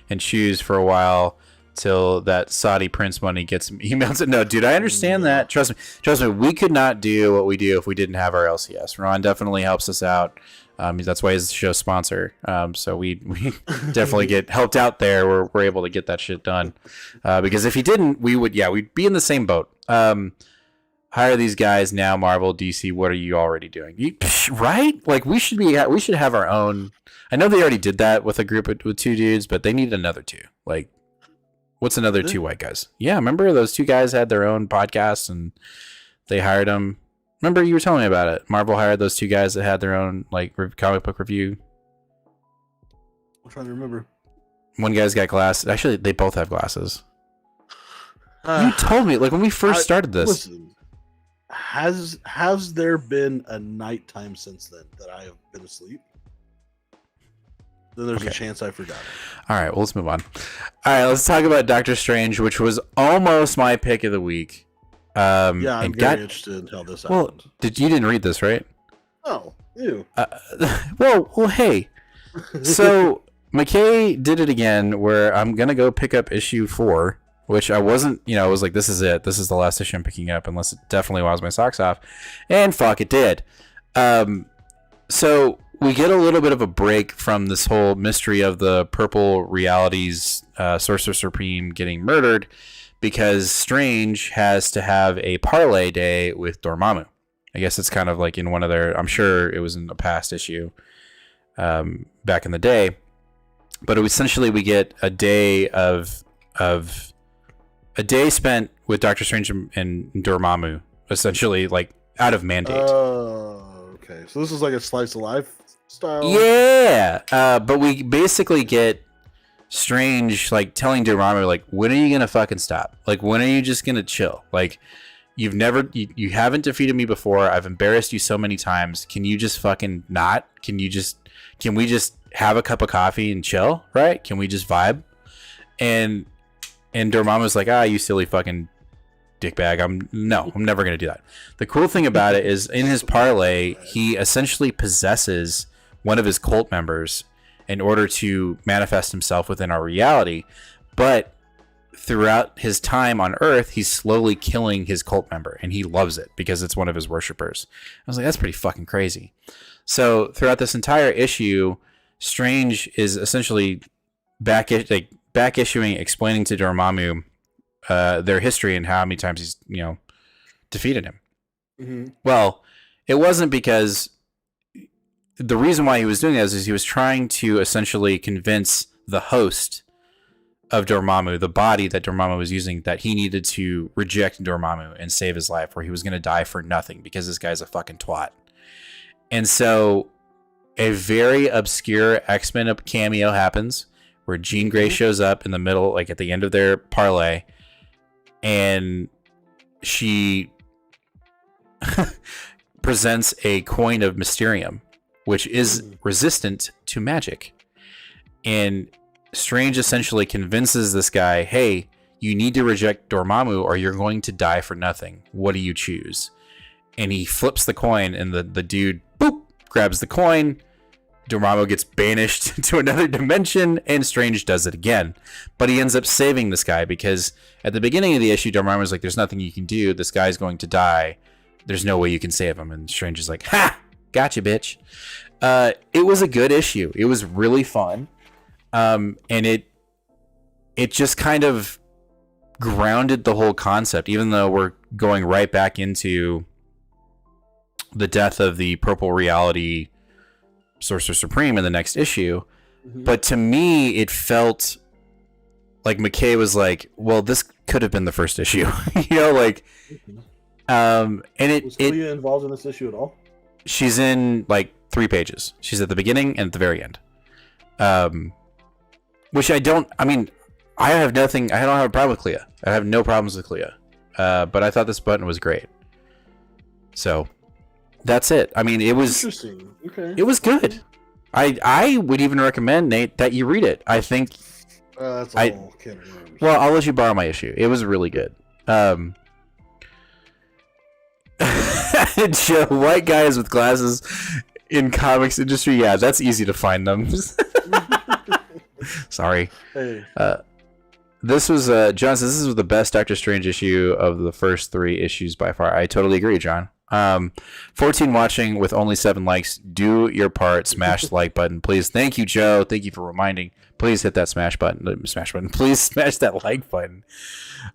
and choose for a while till that Saudi Prince money gets some emails. No, dude, I understand that. Trust me, we could not do what we do if we didn't have our LCS. Ron definitely helps us out. That's why he's the show sponsor. So we definitely get helped out there. We're able to get that shit done. Because if he didn't, we'd be in the same boat. Hire these guys now, Marvel, DC. What are you already doing? Right? We should have our own. I know they already did that with a group with 2 dudes, but they need another 2. What's another 2 white guys? Yeah, remember those 2 guys had their own podcast and they hired them. Remember you were telling me about it. Marvel hired those 2 guys that had their own comic book review. I'm trying to remember. One guy's got glasses. Actually, they both have glasses. You told me, like, when we first started this. Listen, has there been a nighttime since then that I have been asleep? Then there's a chance I forgot it. All right, well, let's move on. All right, let's talk about Doctor Strange, which was almost my pick of the week. I'm very interested in how this happened. Well, you didn't read this, right? Oh, you. Well, hey. So McKay did it again, where I'm gonna go pick up issue 4, which I wasn't. I was like, this is it. This is the last issue I'm picking up, unless it definitely wows my socks off. And fuck, it did. So we get a little bit of a break from this whole mystery of the Purple Realities Sorcerer Supreme getting murdered, because Strange has to have a parlay day with Dormammu. I guess it's kind of like in one of their, I'm sure it was in a past issue back in the day, but essentially we get a day of a day spent with Doctor Strange and Dormammu, essentially, like, out of mandate. Oh, okay. So this is like a slice of life style. Yeah, but we basically get Strange, like, telling Dormammu, like, when are you gonna fucking stop? Like, when are you just gonna chill? Like, you haven't defeated me before. I've embarrassed you so many times. Can you just fucking not? Can we just have a cup of coffee and chill? Right? Can we just vibe? And Dormammu's like, you silly fucking dickbag. I'm never gonna do that. The cool thing about it is, in his parlay, he essentially possesses one of his cult members in order to manifest himself within our reality. But throughout his time on Earth, he's slowly killing his cult member, and he loves it because it's one of his worshippers. I was like, that's pretty fucking crazy. So throughout this entire issue, Strange is essentially back issuing, explaining to Dormammu their history and how many times he's defeated him. Mm-hmm. Well, it wasn't because the reason why he was doing this is he was trying to essentially convince the host of Dormammu, the body that Dormammu was using, that he needed to reject Dormammu and save his life, or he was going to die for nothing because this guy's a fucking twat. And so a very obscure X-Men cameo happens where Jean Grey shows up in the middle, like at the end of their parlay, and she presents a coin of Mysterium, which is resistant to magic. And Strange essentially convinces this guy, hey, you need to reject Dormammu or you're going to die for nothing. What do you choose? And he flips the coin, and the dude, boop, grabs the coin. Dormammu gets banished to another dimension, and Strange does it again. But he ends up saving this guy, because at the beginning of the issue, Dormammu's like, there's nothing you can do. This guy's going to die. There's no way you can save him. And Strange is like, ha! Gotcha, bitch. It was a good issue. It was really fun. And it just kind of grounded the whole concept, even though we're going right back into the death of the Purple Reality Sorcerer Supreme in the next issue. Mm-hmm. But to me, it felt like McKay was like, well, this could have been the first issue. And was Clea involved in this issue at all? She's in like 3 pages. She's at the beginning and at the very end. Which I don't have a problem with Clea. I have no problems with Clea. But I thought this button was great. So that's it. I mean, it was interesting. Okay. It was good. I would even recommend, Nate, that you read it. I think that's all. Well, I'll let you borrow my issue. It was really good. Joe, white guys with glasses in comics industry. Yeah, that's easy to find them. Sorry. Hey. This was John says this was the best Doctor Strange issue of the first 3 issues by far. I totally agree, John. 14 watching with only 7 likes. Do your part. Smash the like button, please. Thank you, Joe. Thank you for reminding. Please hit that smash button. Please smash that like button.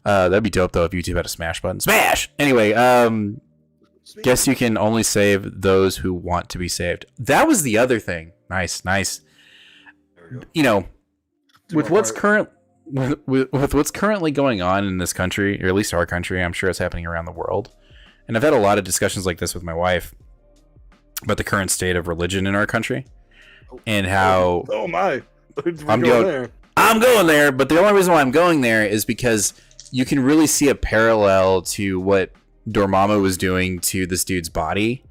That'd be dope though if YouTube had a smash button. Smash. Anyway, guess you can only save those who want to be saved. That was the other thing. Nice. With what's currently going on in this country, or at least our country, I'm sure it's happening around the world. And I've had a lot of discussions like this with my wife about the current state of religion in our country and how I'm going there. But the only reason why I'm going there is because you can really see a parallel to what Dormammu was doing to this dude's body.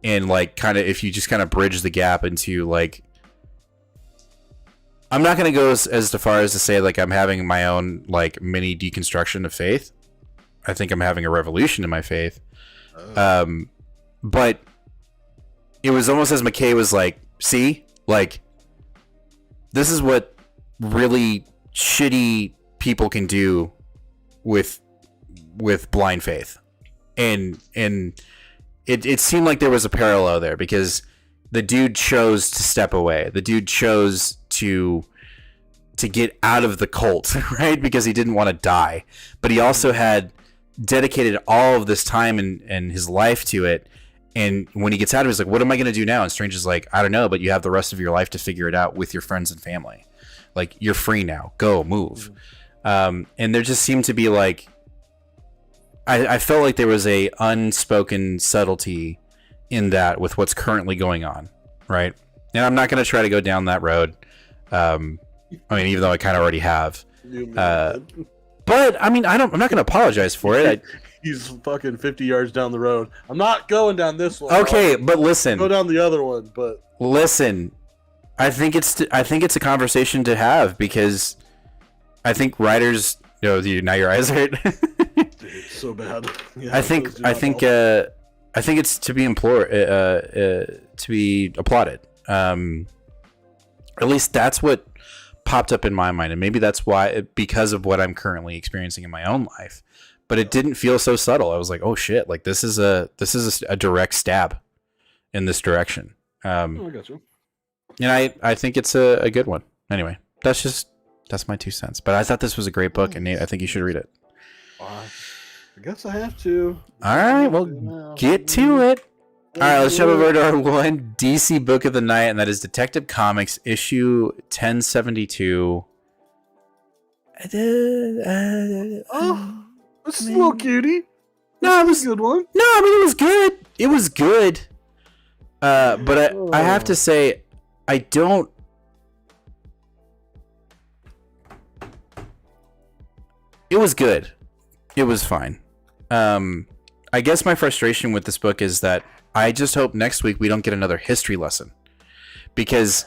And like kind of if you just kind of bridge the gap into like, I'm not going to go as far as to say like I'm having my own like mini deconstruction of faith. I think I'm having a revolution in my faith. But it was almost as McKay was like, see, like this is what really shitty people can do with blind faith. And it seemed like there was a parallel there because the dude chose to step away. The dude chose to get out of the cult, right? Because he didn't want to die. But he also had dedicated all of this time and his life to it. And when he gets out of it, he's like, what am I going to do now? And Strange is like, I don't know, but you have the rest of your life to figure it out with your friends and family. Like, you're free now. Go, move. And there just seemed to be like, I felt like there was a unspoken subtlety in that with what's currently going on, right? And I'm not going to try to go down that road. I mean, even though I kind of already have. But I mean, I'm not going to apologize for it. He's fucking 50 yards down the road. I'm not going down this one. Okay, but listen. Go down the other one, but listen. I think it's a conversation to have because I think writers. Now your eyes hurt. Dude, it's so bad. Yeah, I think it's to be to be applauded. At least that's what popped up in my mind, and maybe that's why because of what I'm currently experiencing in my own life. But it didn't feel so subtle. I was like, oh shit! Like this is a direct stab in this direction. I got you. And I think it's a good one. Anyway, that's my 2 cents. But I thought this was a great book, and Nate, I think you should read it. I guess I have to. All right, well, get to it. All right, let's jump over to our one DC book of the night, and that is Detective Comics issue 1072. Oh, this is a little cutie. No, it was a good one. No, I mean it was good. It was good. But I have to say, I don't. It was good. It was fine. I guess my frustration with this book is that I just hope next week we don't get another history lesson, because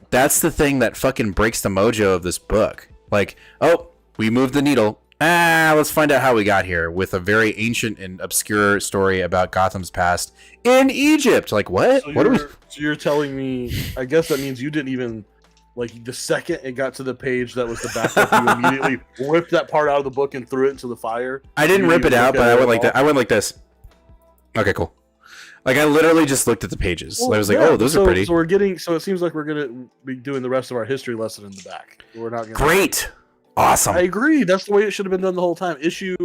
that's the thing that fucking breaks the mojo of this book. Like, oh, we moved the needle. Let's find out how we got here with a very ancient and obscure story about Gotham's past in Egypt. Like, what? So you're telling me? I guess that means you didn't even like the second it got to the page that was the backup, you immediately ripped that part out of the book and threw it into the fire. I didn't rip it out, but I went like that. I went like this. Okay, cool. Like I literally just looked at the pages. I was like, oh, those are pretty. So we're getting. So it seems like we're gonna be doing the rest of our history lesson in the back. We're not gonna. Great. Awesome. I agree. That's the way it should have been done the whole time. Issue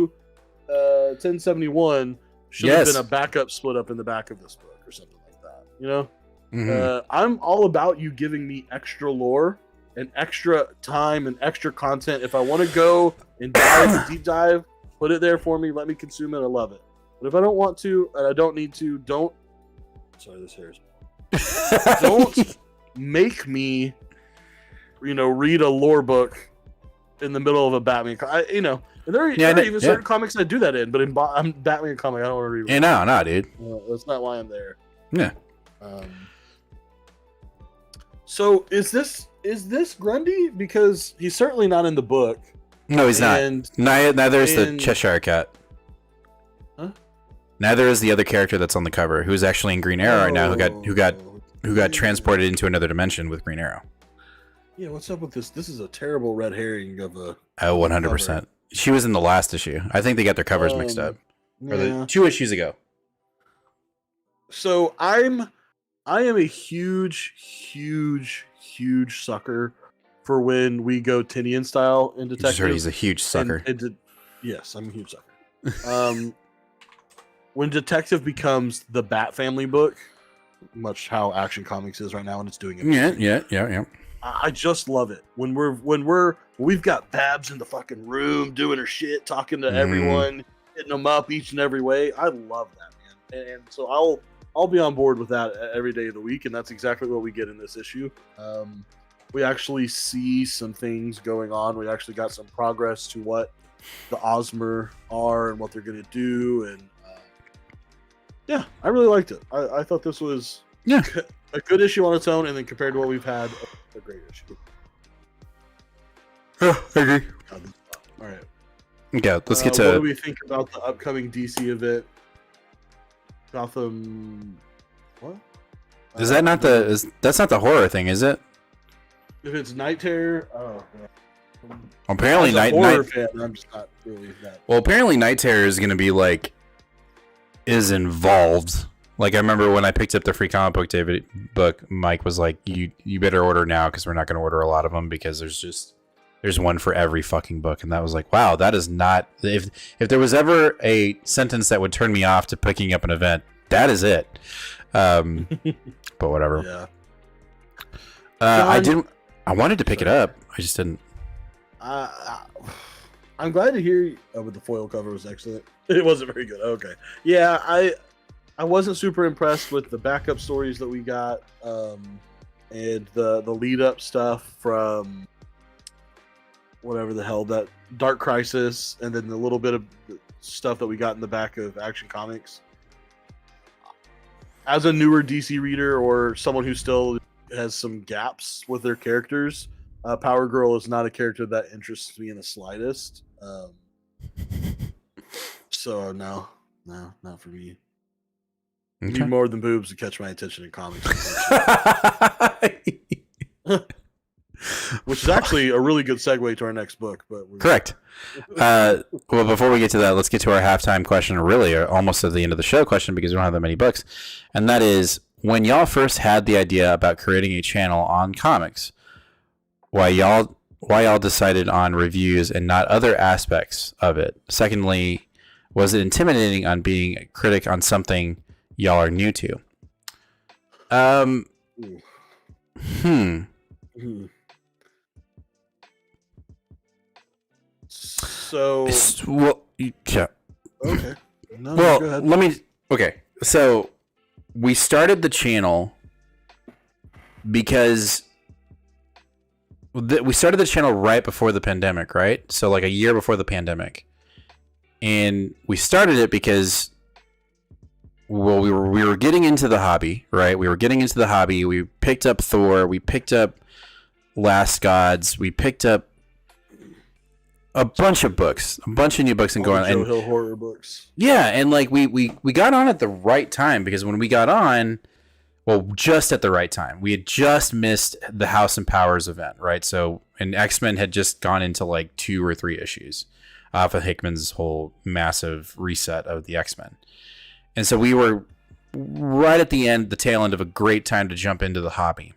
1071 should have been a backup split up in the back of this book or something like that. You know, I'm all about you giving me extra lore and extra time and extra content. If I want to go and deep dive, put it there for me. Let me consume it. I love it. But if I don't want to and I don't need to, don't. Sorry, this hair is. Don't make me, read a lore book in the middle of a Batman, and there are even certain comics I do that in, but in Batman comic, I don't want to read. Yeah, no, dude. That's not why I'm there. Yeah. So is this Grundy? Because he's certainly not in the book. No, he's not. Neither is the Cheshire Cat. Huh? Neither is the other character that's on the cover, who's actually in Green Arrow right now, who got transported into another dimension with Green Arrow. Yeah, what's up with this? This is a terrible red herring of a. Oh, 100%. She was in the last issue. I think they got their covers mixed up. Or the 2 issues ago. So I am a huge sucker for when we go Tinian style in Detective. You just heard he's a huge sucker. Yes, I'm a huge sucker. When Detective becomes the Bat Family book, much how Action Comics is right now, and it's doing it. Yeah. I just love it when we've got Babs in the fucking room doing her shit, talking to everyone, hitting them up each and every way. I love that, man, and so I'll be on board with that every day of the week, and that's exactly what we get in this issue. We actually see some things going on. We actually got some progress to what the Osmer are and what they're going to do, and yeah, I really liked it. I thought this was a good issue on its own, and then compared to what we've had, a great issue. I agree. All right. Yeah, let's get to. What do we think about the upcoming DC event? Gotham. What? Is that not that's not the horror thing, is it? If it's Night Terror, oh. Yeah. Apparently, As a horror fan, I'm just not really that. Well, apparently, Night Terror is going to be is involved. Like I remember when I picked up the free comic book David book, Mike was like, "You better order now because we're not going to order a lot of them because there's one for every fucking book." And that was like, wow, that is not if there was ever a sentence that would turn me off to picking up an event, that is it. But whatever. Yeah. I wanted to pick it up. I just didn't. I'm glad to hear. But the foil cover was excellent. It wasn't very good. Okay. Yeah, I wasn't super impressed with the backup stories that we got, and the lead up stuff from whatever the hell that Dark Crisis, and then the little bit of stuff that we got in the back of Action Comics. As a newer DC reader or someone who still has some gaps with their characters, Power Girl is not a character that interests me in the slightest. So no, not for me. You need more than boobs to catch my attention in comics. Which is actually a really good segue to our next book. But correct. Well, before we get to that, let's get to our halftime question, or really almost at the end of the show question, because we don't have that many books. And that is, when y'all first had the idea about creating a channel on comics, why y'all decided on reviews and not other aspects of it? Secondly, was it intimidating on being a critic on something y'all are new to? So, well, yeah. Okay. No, well, go ahead. let me. Okay, so we started the channel because we started the channel right before the pandemic, right? So like a year before the pandemic, and we started it because, well, we were getting into the hobby, right? We were getting into the hobby. We picked up Thor. We picked up Last Gods. We picked up a bunch of books, a bunch of new books, and going Joe Hill horror books. Yeah, and like we got on at the right time, because when we got on, well, just at the right time, we had just missed the House and Powers event, right? So, and X-Men had just gone into like 2 or 3 issues off of Hickman's whole massive reset of the X-Men, and so we were right at the tail end of a great time to jump into the hobby.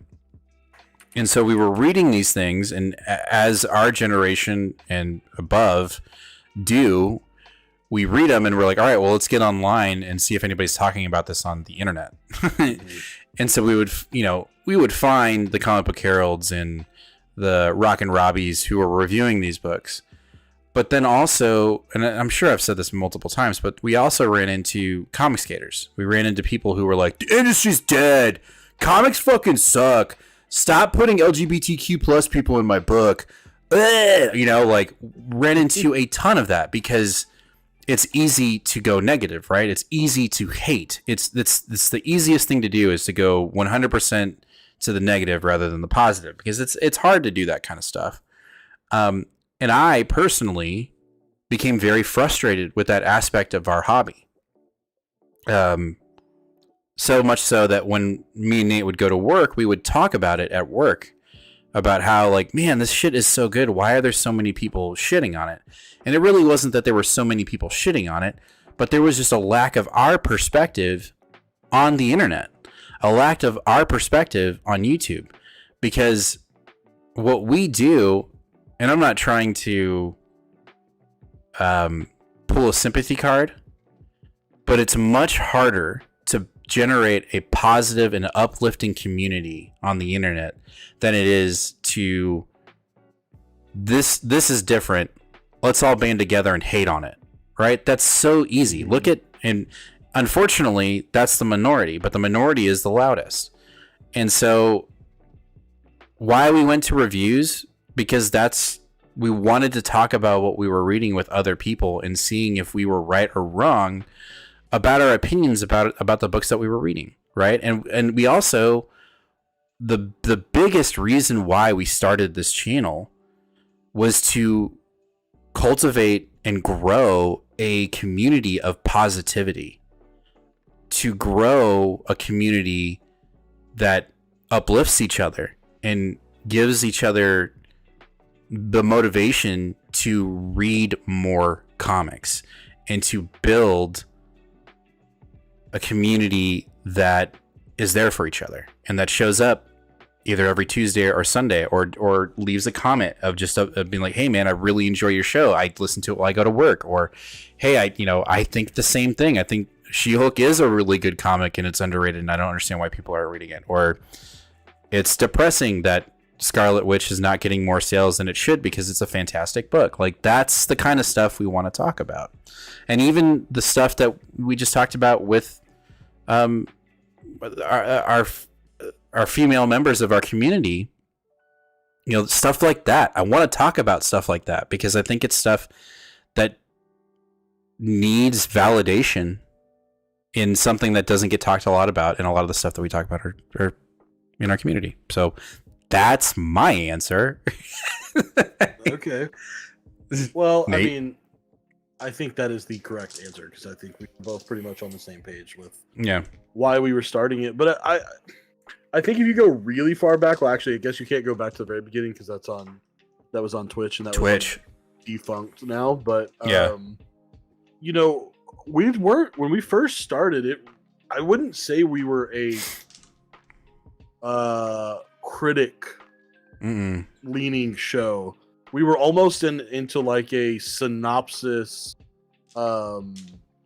And so we were reading these things, and as our generation and above do, we read them and we're like, all right, well, let's get online and see if anybody's talking about this on the internet. And so we would find the Comic Book Heralds and the Rock and Robbies who were reviewing these books. But then also, and I'm sure I've said this multiple times, but we also ran into comic skaters. We ran into people who were like, the industry's dead. Comics fucking suck. Stop putting LGBTQ plus people in my book. Like ran into a ton of that because it's easy to go negative, right? It's easy to hate. It's the easiest thing to do is to go 100% to the negative rather than the positive, because it's hard to do that kind of stuff. And I personally became very frustrated with that aspect of our hobby. So much so that when me and Nate would go to work, we would talk about it at work, about how, like, man, this shit is so good. Why are there so many people shitting on it? And it really wasn't that there were so many people shitting on it, but there was just a lack of our perspective on the internet, a lack of our perspective on YouTube, because what we do, and I'm not trying to pull a sympathy card, but it's much harder to generate a positive and uplifting community on the internet than it is to this is different, let's all band together and hate on it, right? That's so easy. Look at, and unfortunately that's the minority, but the minority is the loudest. And so why we went to reviews, because that's we wanted to talk about what we were reading with other people and seeing if we were right or wrong about our opinions about the books that we were reading, right? And we also, the biggest reason why we started this channel was to cultivate and grow a community of positivity, to grow a community that uplifts each other and gives each other the motivation to read more comics and to build a community that is there for each other and that shows up either every Tuesday or Sunday or leaves a comment of just being like, hey man, I really enjoy your show. I listen to it while I go to work. Or, hey, I think the same thing. I think She-Hulk is a really good comic and it's underrated and I don't understand why people aren't reading it. Or it's depressing that Scarlet Witch is not getting more sales than it should because it's a fantastic book. Like, that's the kind of stuff we want to talk about. And even the stuff that we just talked about with our female members of our community, stuff like that. I want to talk about stuff like that because I think it's stuff that needs validation in something that doesn't get talked a lot about, and a lot of the stuff that we talk about are in our community. So that's my answer. Okay. Well, Nate? I mean, I think that is the correct answer because I think we're both pretty much on the same page with why we were starting it. But I think if you go really far back, well, actually, I guess you can't go back to the very beginning because that was on Twitch and that was defunct now. But when we first started it, I wouldn't say we were a critic leaning show. We were almost into like a synopsis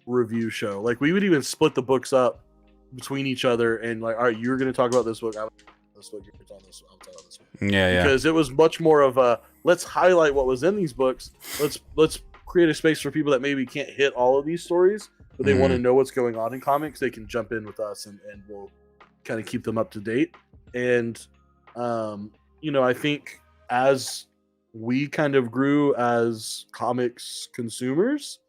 review show. Like, we would even split the books up between each other and like, all right, you're going to talk about this book, I'll this book, you're going to talk about this, I'll talk about this book. Yeah. Because it was much more of a let's highlight what was in these books. Let's create a space for people that maybe can't hit all of these stories, but they want to know what's going on in comics. They can jump in with us and we'll kind of keep them up to date. And I think as we kind of grew as comics consumers,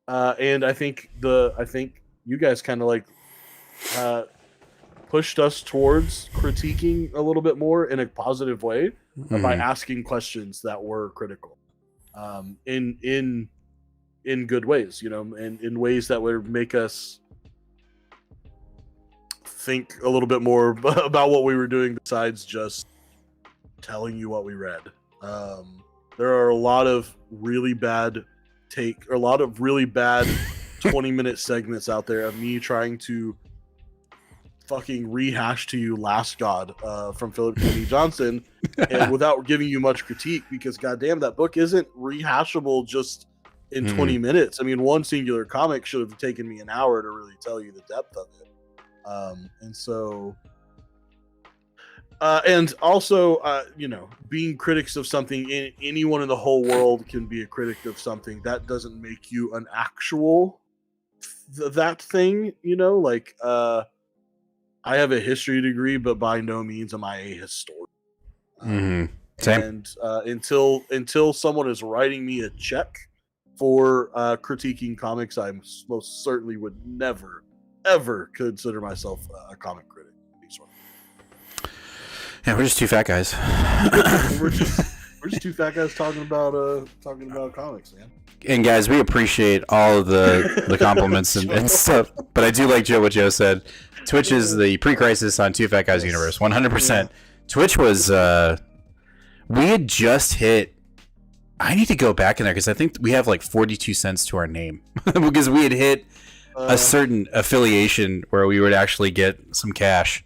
and I think you guys kind of like pushed us towards critiquing a little bit more in a positive way by asking questions that were critical, in good ways, and in ways that would make us think a little bit more about what we were doing besides just telling you what we read. There are a lot of really bad 20-minute segments out there of me trying to fucking rehash to you Last God from Philip K. Johnson and without giving you much critique, because goddamn, that book isn't rehashable just in 20 minutes. I mean, one singular comic should have taken me an hour to really tell you the depth of it. And so and also being critics of something, anyone in the whole world can be a critic of something. That doesn't make you an actual that thing, like I have a history degree, but by no means am I a historian. Same. And until someone is writing me a check for critiquing comics, I most certainly would never ever consider myself a comic critic. Yeah, we're just two fat guys. we're just two fat guys talking about comics, man. And guys, we appreciate all of the compliments and stuff. But I do like what Joe said. Twitch is the pre-crisis on Two Fat Guys universe, 100%. Yeah. Twitch was we had just hit. I need to go back in there because I think we have like 42 cents to our name because we had hit a certain affiliation where we would actually get some cash.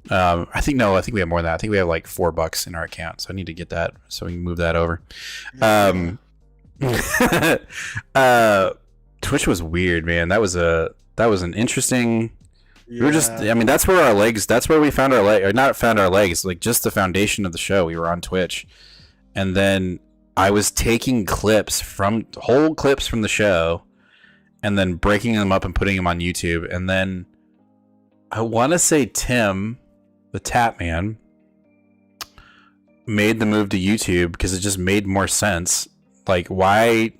I think we have more than that. I think we have like $4 in our account, so I need to get that so we can move that over. Twitch was weird, man. That was an interesting. Yeah. We were just, that's where our legs. That's where we found our leg, or not found our legs. Like just the foundation of the show. We were on Twitch, and then I was taking whole clips from the show, and then breaking them up and putting them on YouTube, and then I want to say Tim, the Tap Man, made the move to YouTube because it just made more sense. Like, why?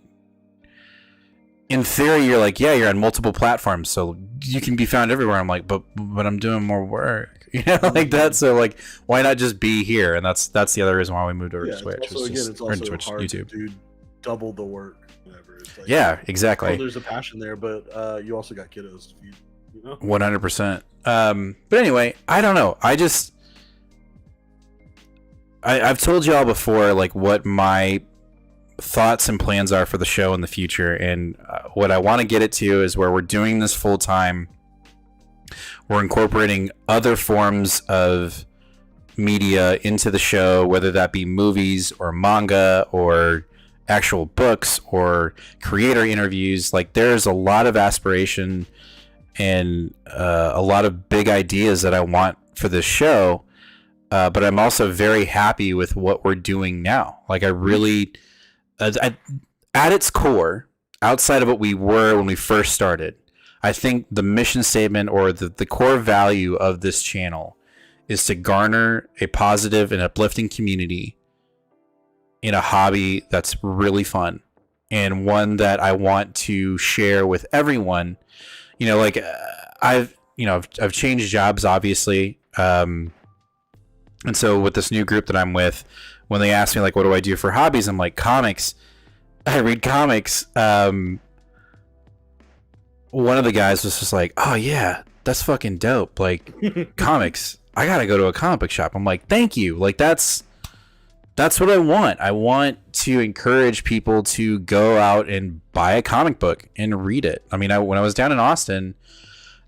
In theory, you're like, yeah, you're on multiple platforms, so you can be found everywhere. I'm like, but I'm doing more work, you know, like that. So like, why not just be here? And that's the other reason why we moved over to Twitch. It's also Twitch, hard YouTube. to do double the work. Whenever it's like, Yeah, exactly. there's a passion there, but you also got kiddos to feed. You know? 100%. But anyway, I don't know. I've told y'all before, like, what my thoughts and plans are for the show in the future, and what I want to get it to is where we're doing this full time. We're incorporating other forms of media into the show, whether that be movies or manga or actual books or creator interviews. Like, there's a lot of aspiration and a lot of big ideas that I want for this show, but I'm also very happy with what we're doing now. Like, I really, at its core, outside of what we were when we first started, I think the mission statement or the core value of this channel is to garner a positive and uplifting community in a hobby that's really fun and one that I want to share with everyone. You know, like I've changed jobs, obviously. And so with this new group that I'm with, when they ask me, like, what do I do for hobbies? I'm like, comics. I read comics. One of the guys was just like, oh yeah, that's fucking dope. Like, comics. I gotta go to a comic book shop. I'm like, thank you. Like, that's what I want. I want to encourage people to go out and buy a comic book and read it. I mean, when I was down in Austin,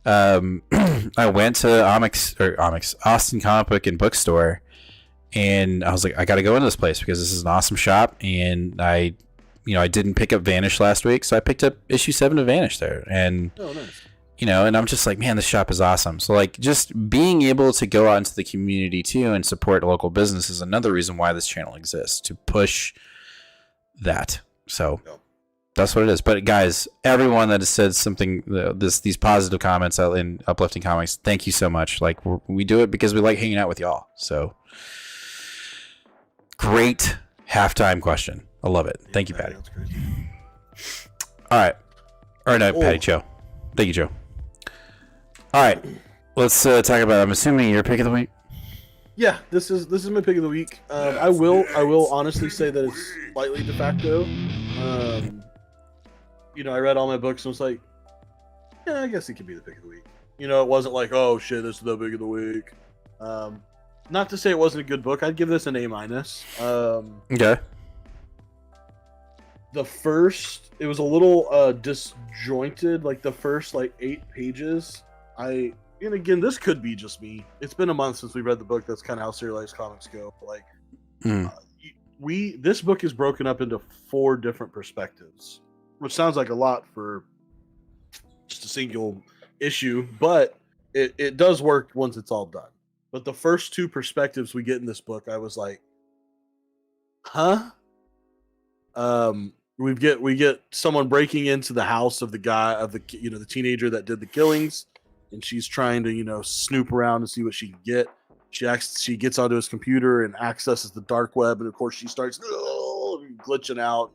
I went to Austin Comic Book and Bookstore, and I was like, I got to go into this place because this is an awesome shop. And I didn't pick up Vanish last week, so I picked up issue 7 of Vanish there. And Nice. and I'm just like, man, this shop is awesome. So like, just being able to go out into the community too and support local business is another reason why this channel exists, to push that. So that's what it is. But guys, everyone that has said something, these positive comments out in Uplifting Comics, thank you so much. Like, we do it because we like hanging out with y'all. So great halftime question. I love it. Thank you, Patty. All right. Or no, Patty, Joe. Thank you, Joe. All right, let's talk about. I'm assuming your pick of the week. Yeah, this is my pick of the week. I will honestly say that it's slightly de facto. I read all my books and was like, yeah, I guess it could be the pick of the week. It wasn't like, oh shit, this is the pick of the week. Not to say it wasn't a good book. I'd give this an A-. Okay. It was a little disjointed. Like the first 8 pages. And again, this could be just me. It's been a month since we read the book. That's kind of how serialized comics go. Like, this book is broken up into 4 different perspectives, which sounds like a lot for just a single issue, but it does work once it's all done. But the first 2 perspectives we get in this book, I was like, huh? We get someone breaking into the house of the guy the teenager that did the killings. And she's trying to, snoop around and see what she can get. She gets onto his computer and accesses the dark web, and of course she starts glitching out,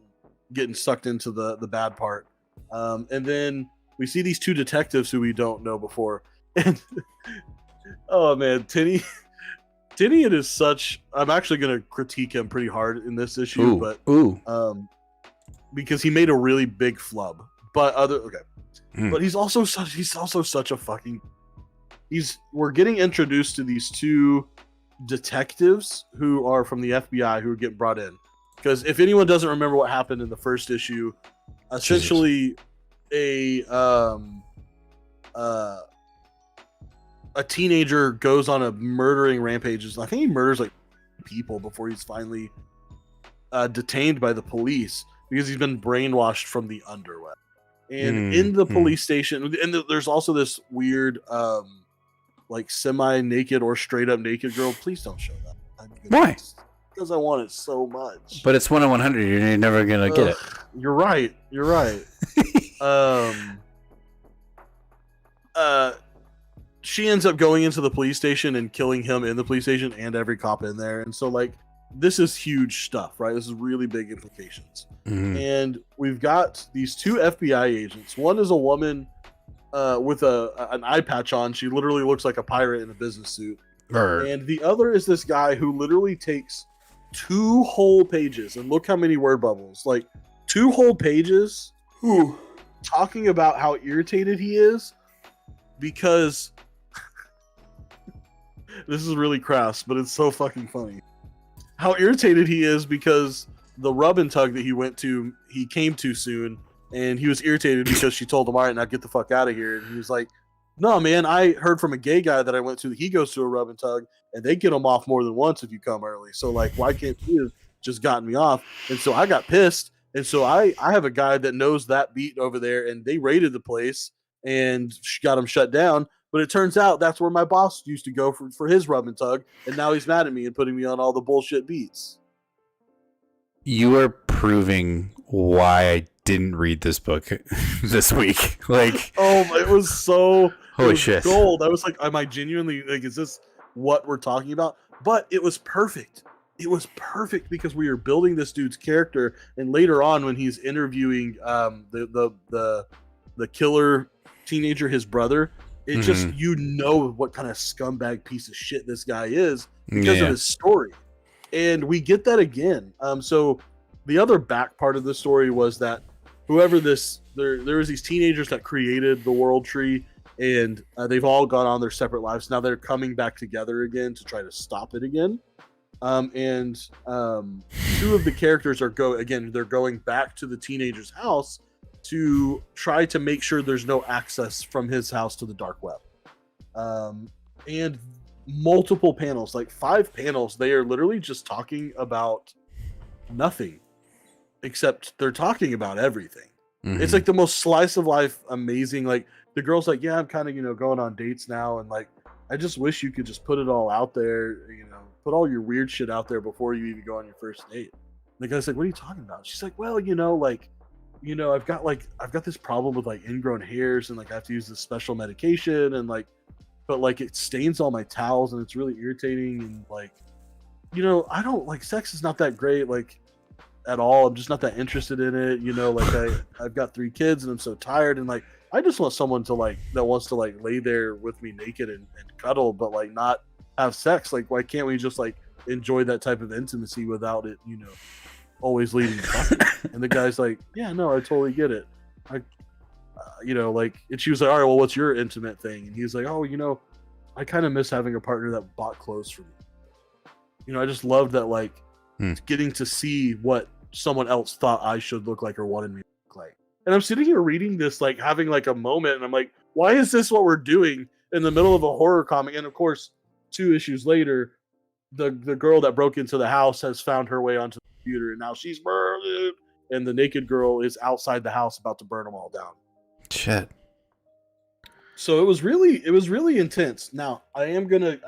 getting sucked into the bad part. And then we see these 2 detectives who we don't know before. And oh man, Tinian is such. I'm actually going to critique him pretty hard in this issue, because he made a really big flub. But But he's also such a fucking. We're getting introduced to these 2 detectives who are from the FBI who are getting brought in. Because if anyone doesn't remember what happened in the first issue, essentially a teenager goes on a murdering rampage. I think he murders people before he's finally detained by the police because he's been brainwashed from the underweb. And in the police station, and there's also this weird, semi-naked or straight-up naked girl. Please don't show that. Why? Because I want it so much. But it's 1 in 100. You're never gonna get it. You're right. She ends up going into the police station and killing him in the police station and every cop in there. And so this is huge stuff, right? This is really big implications. And we've got these two FBI agents. One is a woman with an eye patch on. She literally looks like a pirate in a business suit. And the other is this guy who literally takes 2 whole pages, and look how many word bubbles, like 2 whole pages, talking about how irritated he is because this is really crass, but it's so fucking funny. How irritated he is because the rub and tug that he came too soon, and he was irritated because she told him, all right, now get the fuck out of here. And he was like, no, man, I heard from a gay guy that I went to that he goes to a rub and tug, and they get him off more than once if you come early. So, like, why can't you have just gotten me off? And so I got pissed. And so I have a guy that knows that beat over there, and they raided the place and got him shut down. But it turns out that's where my boss used to go for his rub and tug, and now he's mad at me and putting me on all the bullshit beats. You are proving why I didn't read this book this week. Like, oh, it was so holy shit, gold. I was like, am I genuinely like, is this what we're talking about? But it was perfect. It was perfect because we were building this dude's character, and later on when he's interviewing the killer teenager, his brother. It just, you know what kind of scumbag piece of shit this guy is because of his story. And we get that again. So the other back part of the story was that whoever there was these teenagers that created the World Tree, and they've all gone on their separate lives. Now they're coming back together again to try to stop it again. And 2 of the characters they're going back to the teenager's house to try to make sure there's no access from his house to the dark web. And multiple panels, like 5 panels, they are literally just talking about nothing, except they're talking about everything. It's like the most slice of life, amazing. Like the girl's like, yeah, I'm kind of, going on dates now. And like, I just wish you could just put it all out there, put all your weird shit out there before you even go on your first date. And the guy's like, what are you talking about? She's like, well, I've got this problem with like ingrown hairs, and like I have to use this special medication, and like, but like it stains all my towels and it's really irritating, and like, I don't like, sex is not that great, like at all. I'm just not that interested in it. Like I've got 3 kids and I'm so tired, and like, I just want someone to like, that wants to like lay there with me naked and cuddle, but like not have sex. Like, why can't we just like enjoy that type of intimacy without it, always leading to fucking? And the guy's like, yeah, no, I totally get it. And she was like, all right, well, what's your intimate thing? And he's like, oh, I kind of miss having a partner that bought clothes for me. I just loved that, like, getting to see what someone else thought I should look like or wanted me to look like. And I'm sitting here reading this, like having like a moment, and I'm like, why is this what we're doing in the middle of a horror comic? And of course, 2 issues later, the girl that broke into the house has found her way onto the computer, and now she's burned, and the naked girl is outside the house about to burn them all down. Shit. So it was really intense. Now I am gonna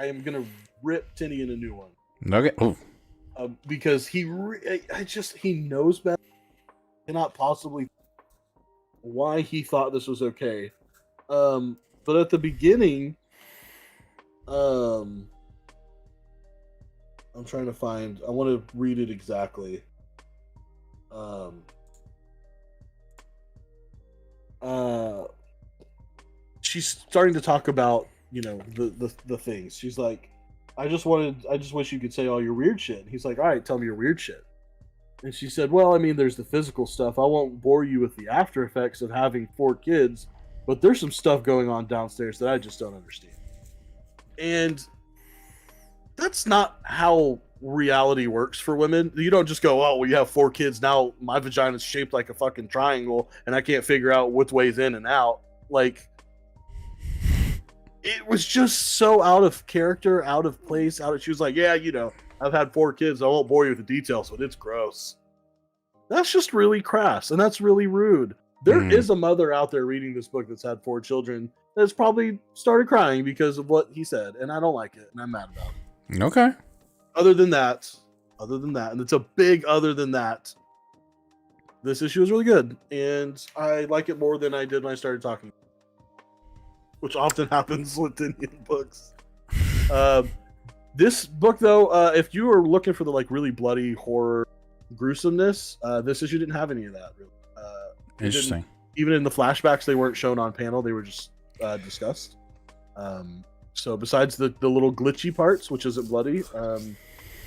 rip Tinian a new one. Okay. Oh. Because he knows better. Cannot possibly why he thought this was okay. But at the beginning, I'm trying to find. I want to read it exactly. She's starting to talk about, the things. She's like, I just wish you could say all your weird shit. And he's like, all right, tell me your weird shit. And she said, well, I mean, there's the physical stuff. I won't bore you with the after effects of having 4 kids, but there's some stuff going on downstairs that I just don't understand. And that's not how reality works for women. You don't just go, oh, well, you have 4 kids. Now my vagina's shaped like a fucking triangle and I can't figure out which way's in and out. Like, it was just so out of character, out of place, she was like, yeah, I've had 4 kids. I won't bore you with the details, but it's gross. That's just really crass, and that's really rude. There is a mother out there reading this book that's had 4 children that's probably started crying because of what he said, and I don't like it, and I'm mad about it. Okay. Other than that, and it's a big other than that, this issue is really good, and I like it more than I did when I started talking, which often happens with Indian books. This book, though, if you were looking for the like really bloody horror gruesomeness, this issue didn't have any of that. Really, Interesting. Even in the flashbacks, they weren't shown on panel; they were just discussed. So besides the little glitchy parts, which isn't bloody, you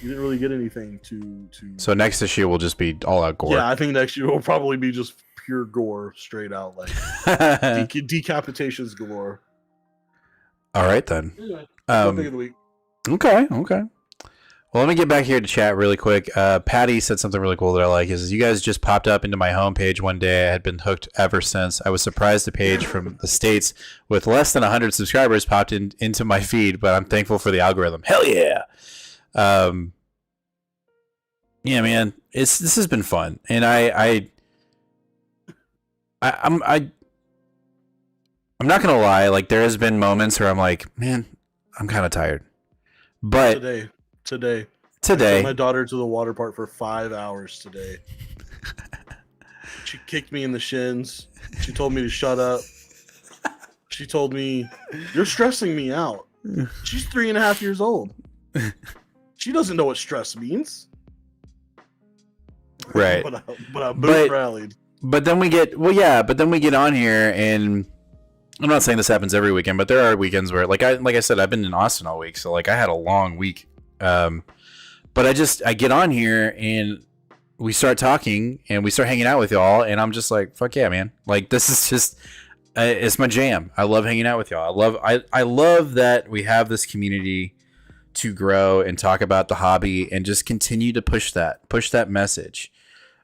didn't really get anything to. So next issue will just be all out gore. Yeah, I think next year will probably be just pure gore, straight out like decapitations galore. All right then. Anyway, topic of the week. Okay. Well, let me get back here to chat really quick. Patty said something really cool that I like. Is you guys just popped up into my homepage one day. I had been hooked ever since. I was surprised the page from the States with less than 100 subscribers popped into my feed, but I'm thankful for the algorithm. Hell yeah. Yeah, man. This has been fun. And I'm not gonna lie, like there has been moments where I'm like, man, I'm kind of tired. But Today. I took my daughter to the water park for 5 hours today. She kicked me in the shins. She told me to shut up. She told me, "You're stressing me out." She's 3.5 years old. She doesn't know what stress means. Right. But I boot rallied. But then we get on here, and I'm not saying this happens every weekend, but there are weekends where like I said, I've been in Austin all week, so like I had a long week. But I get on here and we start talking and we start hanging out with y'all, and I'm just like, fuck yeah, man. Like this is just it's my jam. I love hanging out with y'all. I love that we have this community to grow and talk about the hobby and just continue to push that message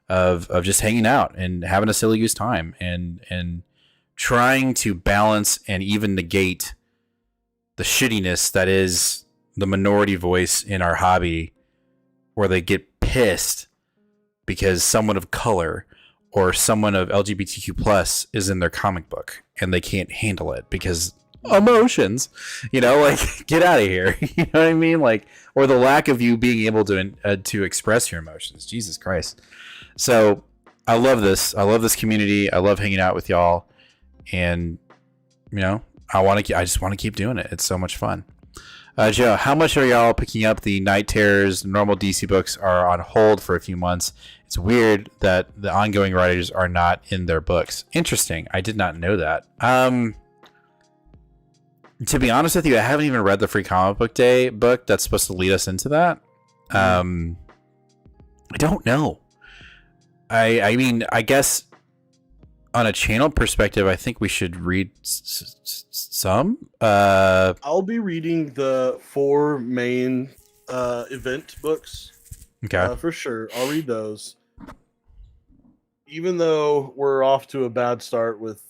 of just hanging out and having a silly goose time and trying to balance and even negate the shittiness that is the minority voice in our hobby, where they get pissed because someone of color or someone of LGBTQ plus is in their comic book and they can't handle it because emotions, like get out of here. You know what I mean? Like, or the lack of you being able to express your emotions. Jesus Christ. So I love this. I love this community. I love hanging out with y'all, and I just want to keep doing it. It's so much fun. Joe, how much are y'all picking up the Night Terrors? The normal DC books are on hold for a few months. It's weird that the ongoing writers are not in their books. Interesting. I did not know that. To be honest with you, I haven't even read the Free Comic Book Day book that's supposed to lead us into that. I don't know. I mean, I guess on a channel perspective, I think we should read some. I'll be reading the 4 main event books. Okay. For sure. I'll read those. Even though we're off to a bad start with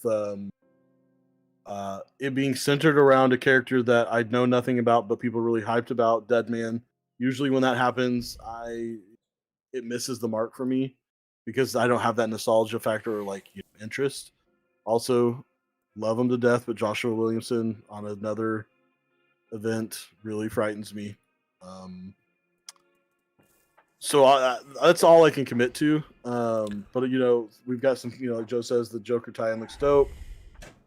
it being centered around a character that I know nothing about, but people really hyped about, Deadman. Usually when that happens, it misses the mark for me, because I don't have that nostalgia factor or interest. Also, love him to death, but Joshua Williamson on another event really frightens me. So that's all I can commit to. But we've got some, like Joe says, the Joker tie-in looks dope.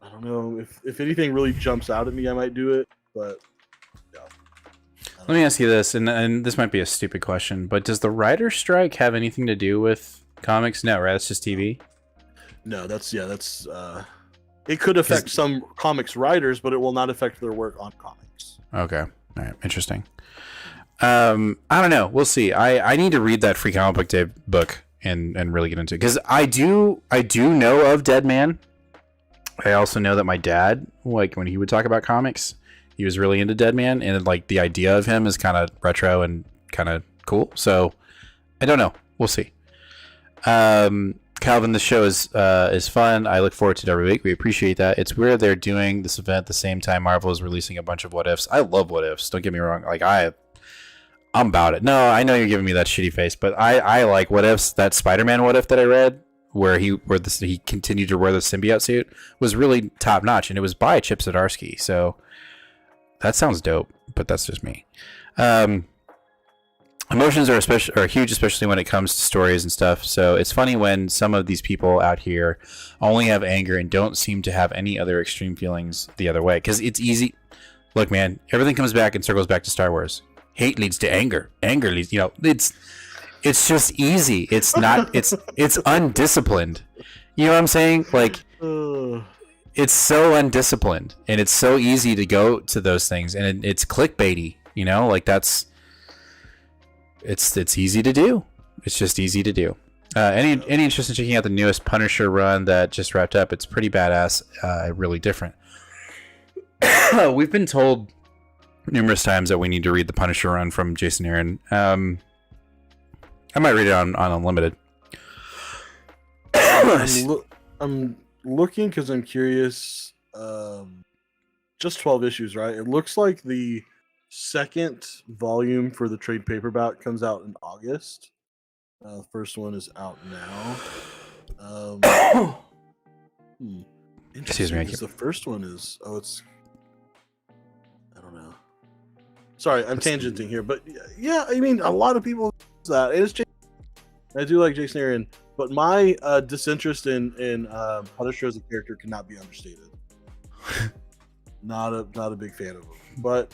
I don't know if anything really jumps out at me, I might do it. But yeah. Let me ask you this, and this might be a stupid question, but does the writer's strike have anything to do with comics? No, right? It's just TV. No, that's it could affect some comics writers, but it will not affect their work on comics. Okay. All right. Interesting. I don't know. We'll see. I need to read that Free Comic Book Day book and really get into it, because I do know of Deadman. I also know that my dad, when he would talk about comics, he was really into Deadman, and the idea of him is kind of retro and kind of cool. So I don't know. We'll see. Calvin, the show is fun. I look forward to it every week. We appreciate that. It's weird they're doing this event at the same time Marvel is releasing a bunch of what ifs. I love what ifs. Don't get me wrong. I'm about it. No, I know you're giving me that shitty face, but I like what ifs. That Spider-Man what if that I read, where he continued to wear the symbiote suit, was really top notch, and it was by Chip Zdarsky. So that sounds dope, but that's just me. Emotions are huge, especially when it comes to stories and stuff. So it's funny when some of these people out here only have anger and don't seem to have any other extreme feelings the other way. Because it's easy. Look, man, everything comes back and circles back to Star Wars. hate leads to anger. Anger leads, it's just easy. It's not. It's undisciplined. You know what I'm saying? Like, it's so undisciplined, and it's so easy to go to those things, and it's clickbaity. Like it's easy to do. It's just easy to do. Any interest in checking out the newest Punisher run that just wrapped up? It's pretty badass. Really different. We've been told numerous times that we need to read the Punisher run from Jason Aaron. I might read it on Unlimited. I'm looking because I'm curious. Just 12 issues, right? It looks like the second volume for the trade paperback comes out in August. The first one is out now. Excuse me. The first one is I don't know. Sorry, I'm tangenting here, but yeah, I mean, a lot of people use that. It's I do like Jason Aaron, but my disinterest in Punisher as a character cannot be understated. Not a big fan of him, but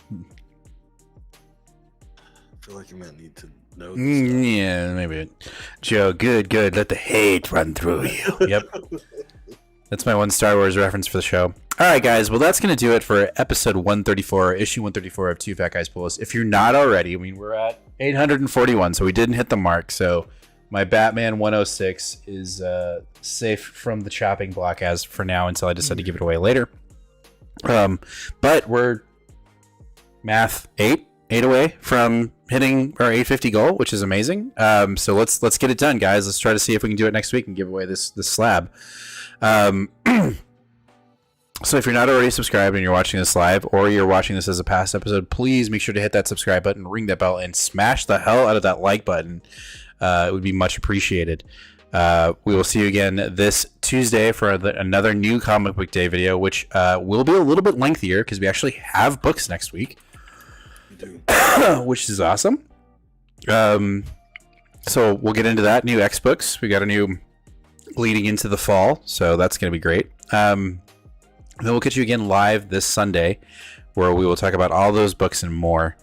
I feel like I might need to know this stuff. Yeah, maybe. Joe, good. Let the hate run through you. Yep. That's my one Star Wars reference for the show. All right, guys. Well, that's going to do it for episode 134, issue 134 of Two Fat Guys Pull Us. If you're not already, I mean, we're at 841, so we didn't hit the mark. So my Batman 106 is safe from the chopping block as for now until I decide to give it away later. But we're eight away from hitting our 850 goal, which is amazing. So let's get it done, guys. Let's try to see if we can do it next week and give away this slab. So if you're not already subscribed and you're watching this live, or you're watching this as a past episode, please make sure to hit that subscribe button, ring that bell, and smash the hell out of that like button. It would be much appreciated. We will see you again this Tuesday for another new comic book day video, which will be a little bit lengthier because we actually have books next week, which is awesome. So we'll get into that. New X books. We got a new leading into the fall, so that's going to be great. Then we'll catch you again live this Sunday, where we will talk about all those books and more.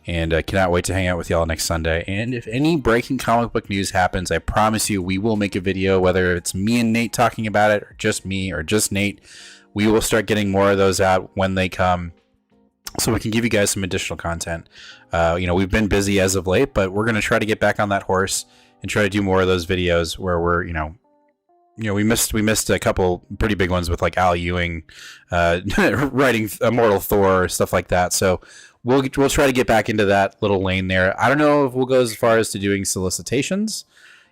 And I cannot wait to hang out with y'all next Sunday. And if any breaking comic book news happens, I promise you we will make a video, whether it's me and Nate talking about it, or just me, or just Nate. We will start getting more of those out when they come, so we can give you guys some additional content. We've been busy as of late, but we're going to try to get back on that horse and try to do more of those videos where we're, we missed a couple pretty big ones with like Al Ewing writing Immortal Thor, stuff like that. So we'll try to get back into that little lane there. I don't know if we'll go as far as to doing solicitations,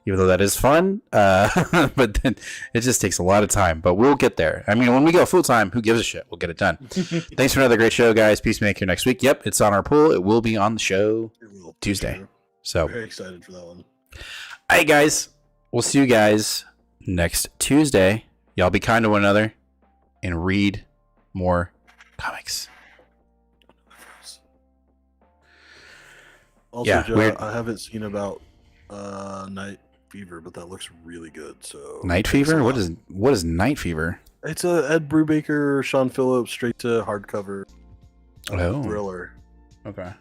even though that is fun. But then it just takes a lot of time. But we'll get there. I mean, when we go full time, who gives a shit? We'll get it done. Thanks for another great show, guys. Peacemaker next week. Yep, it's on our pool. It will be on the show Tuesday. Sure. So Very excited for that one. All right, guys. We'll see you guys next Tuesday. Y'all be kind to one another and read more comics. Also, yeah, Joe, I haven't seen about Night Fever, but that looks really good. So Night Fever? What is Night Fever? It's a Ed Brubaker, Sean Phillips, straight to hardcover thriller. Okay.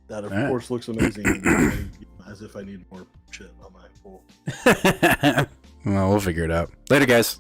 That of course looks amazing. As if I need more shit on my pool. Well, we'll figure it out. Later, guys.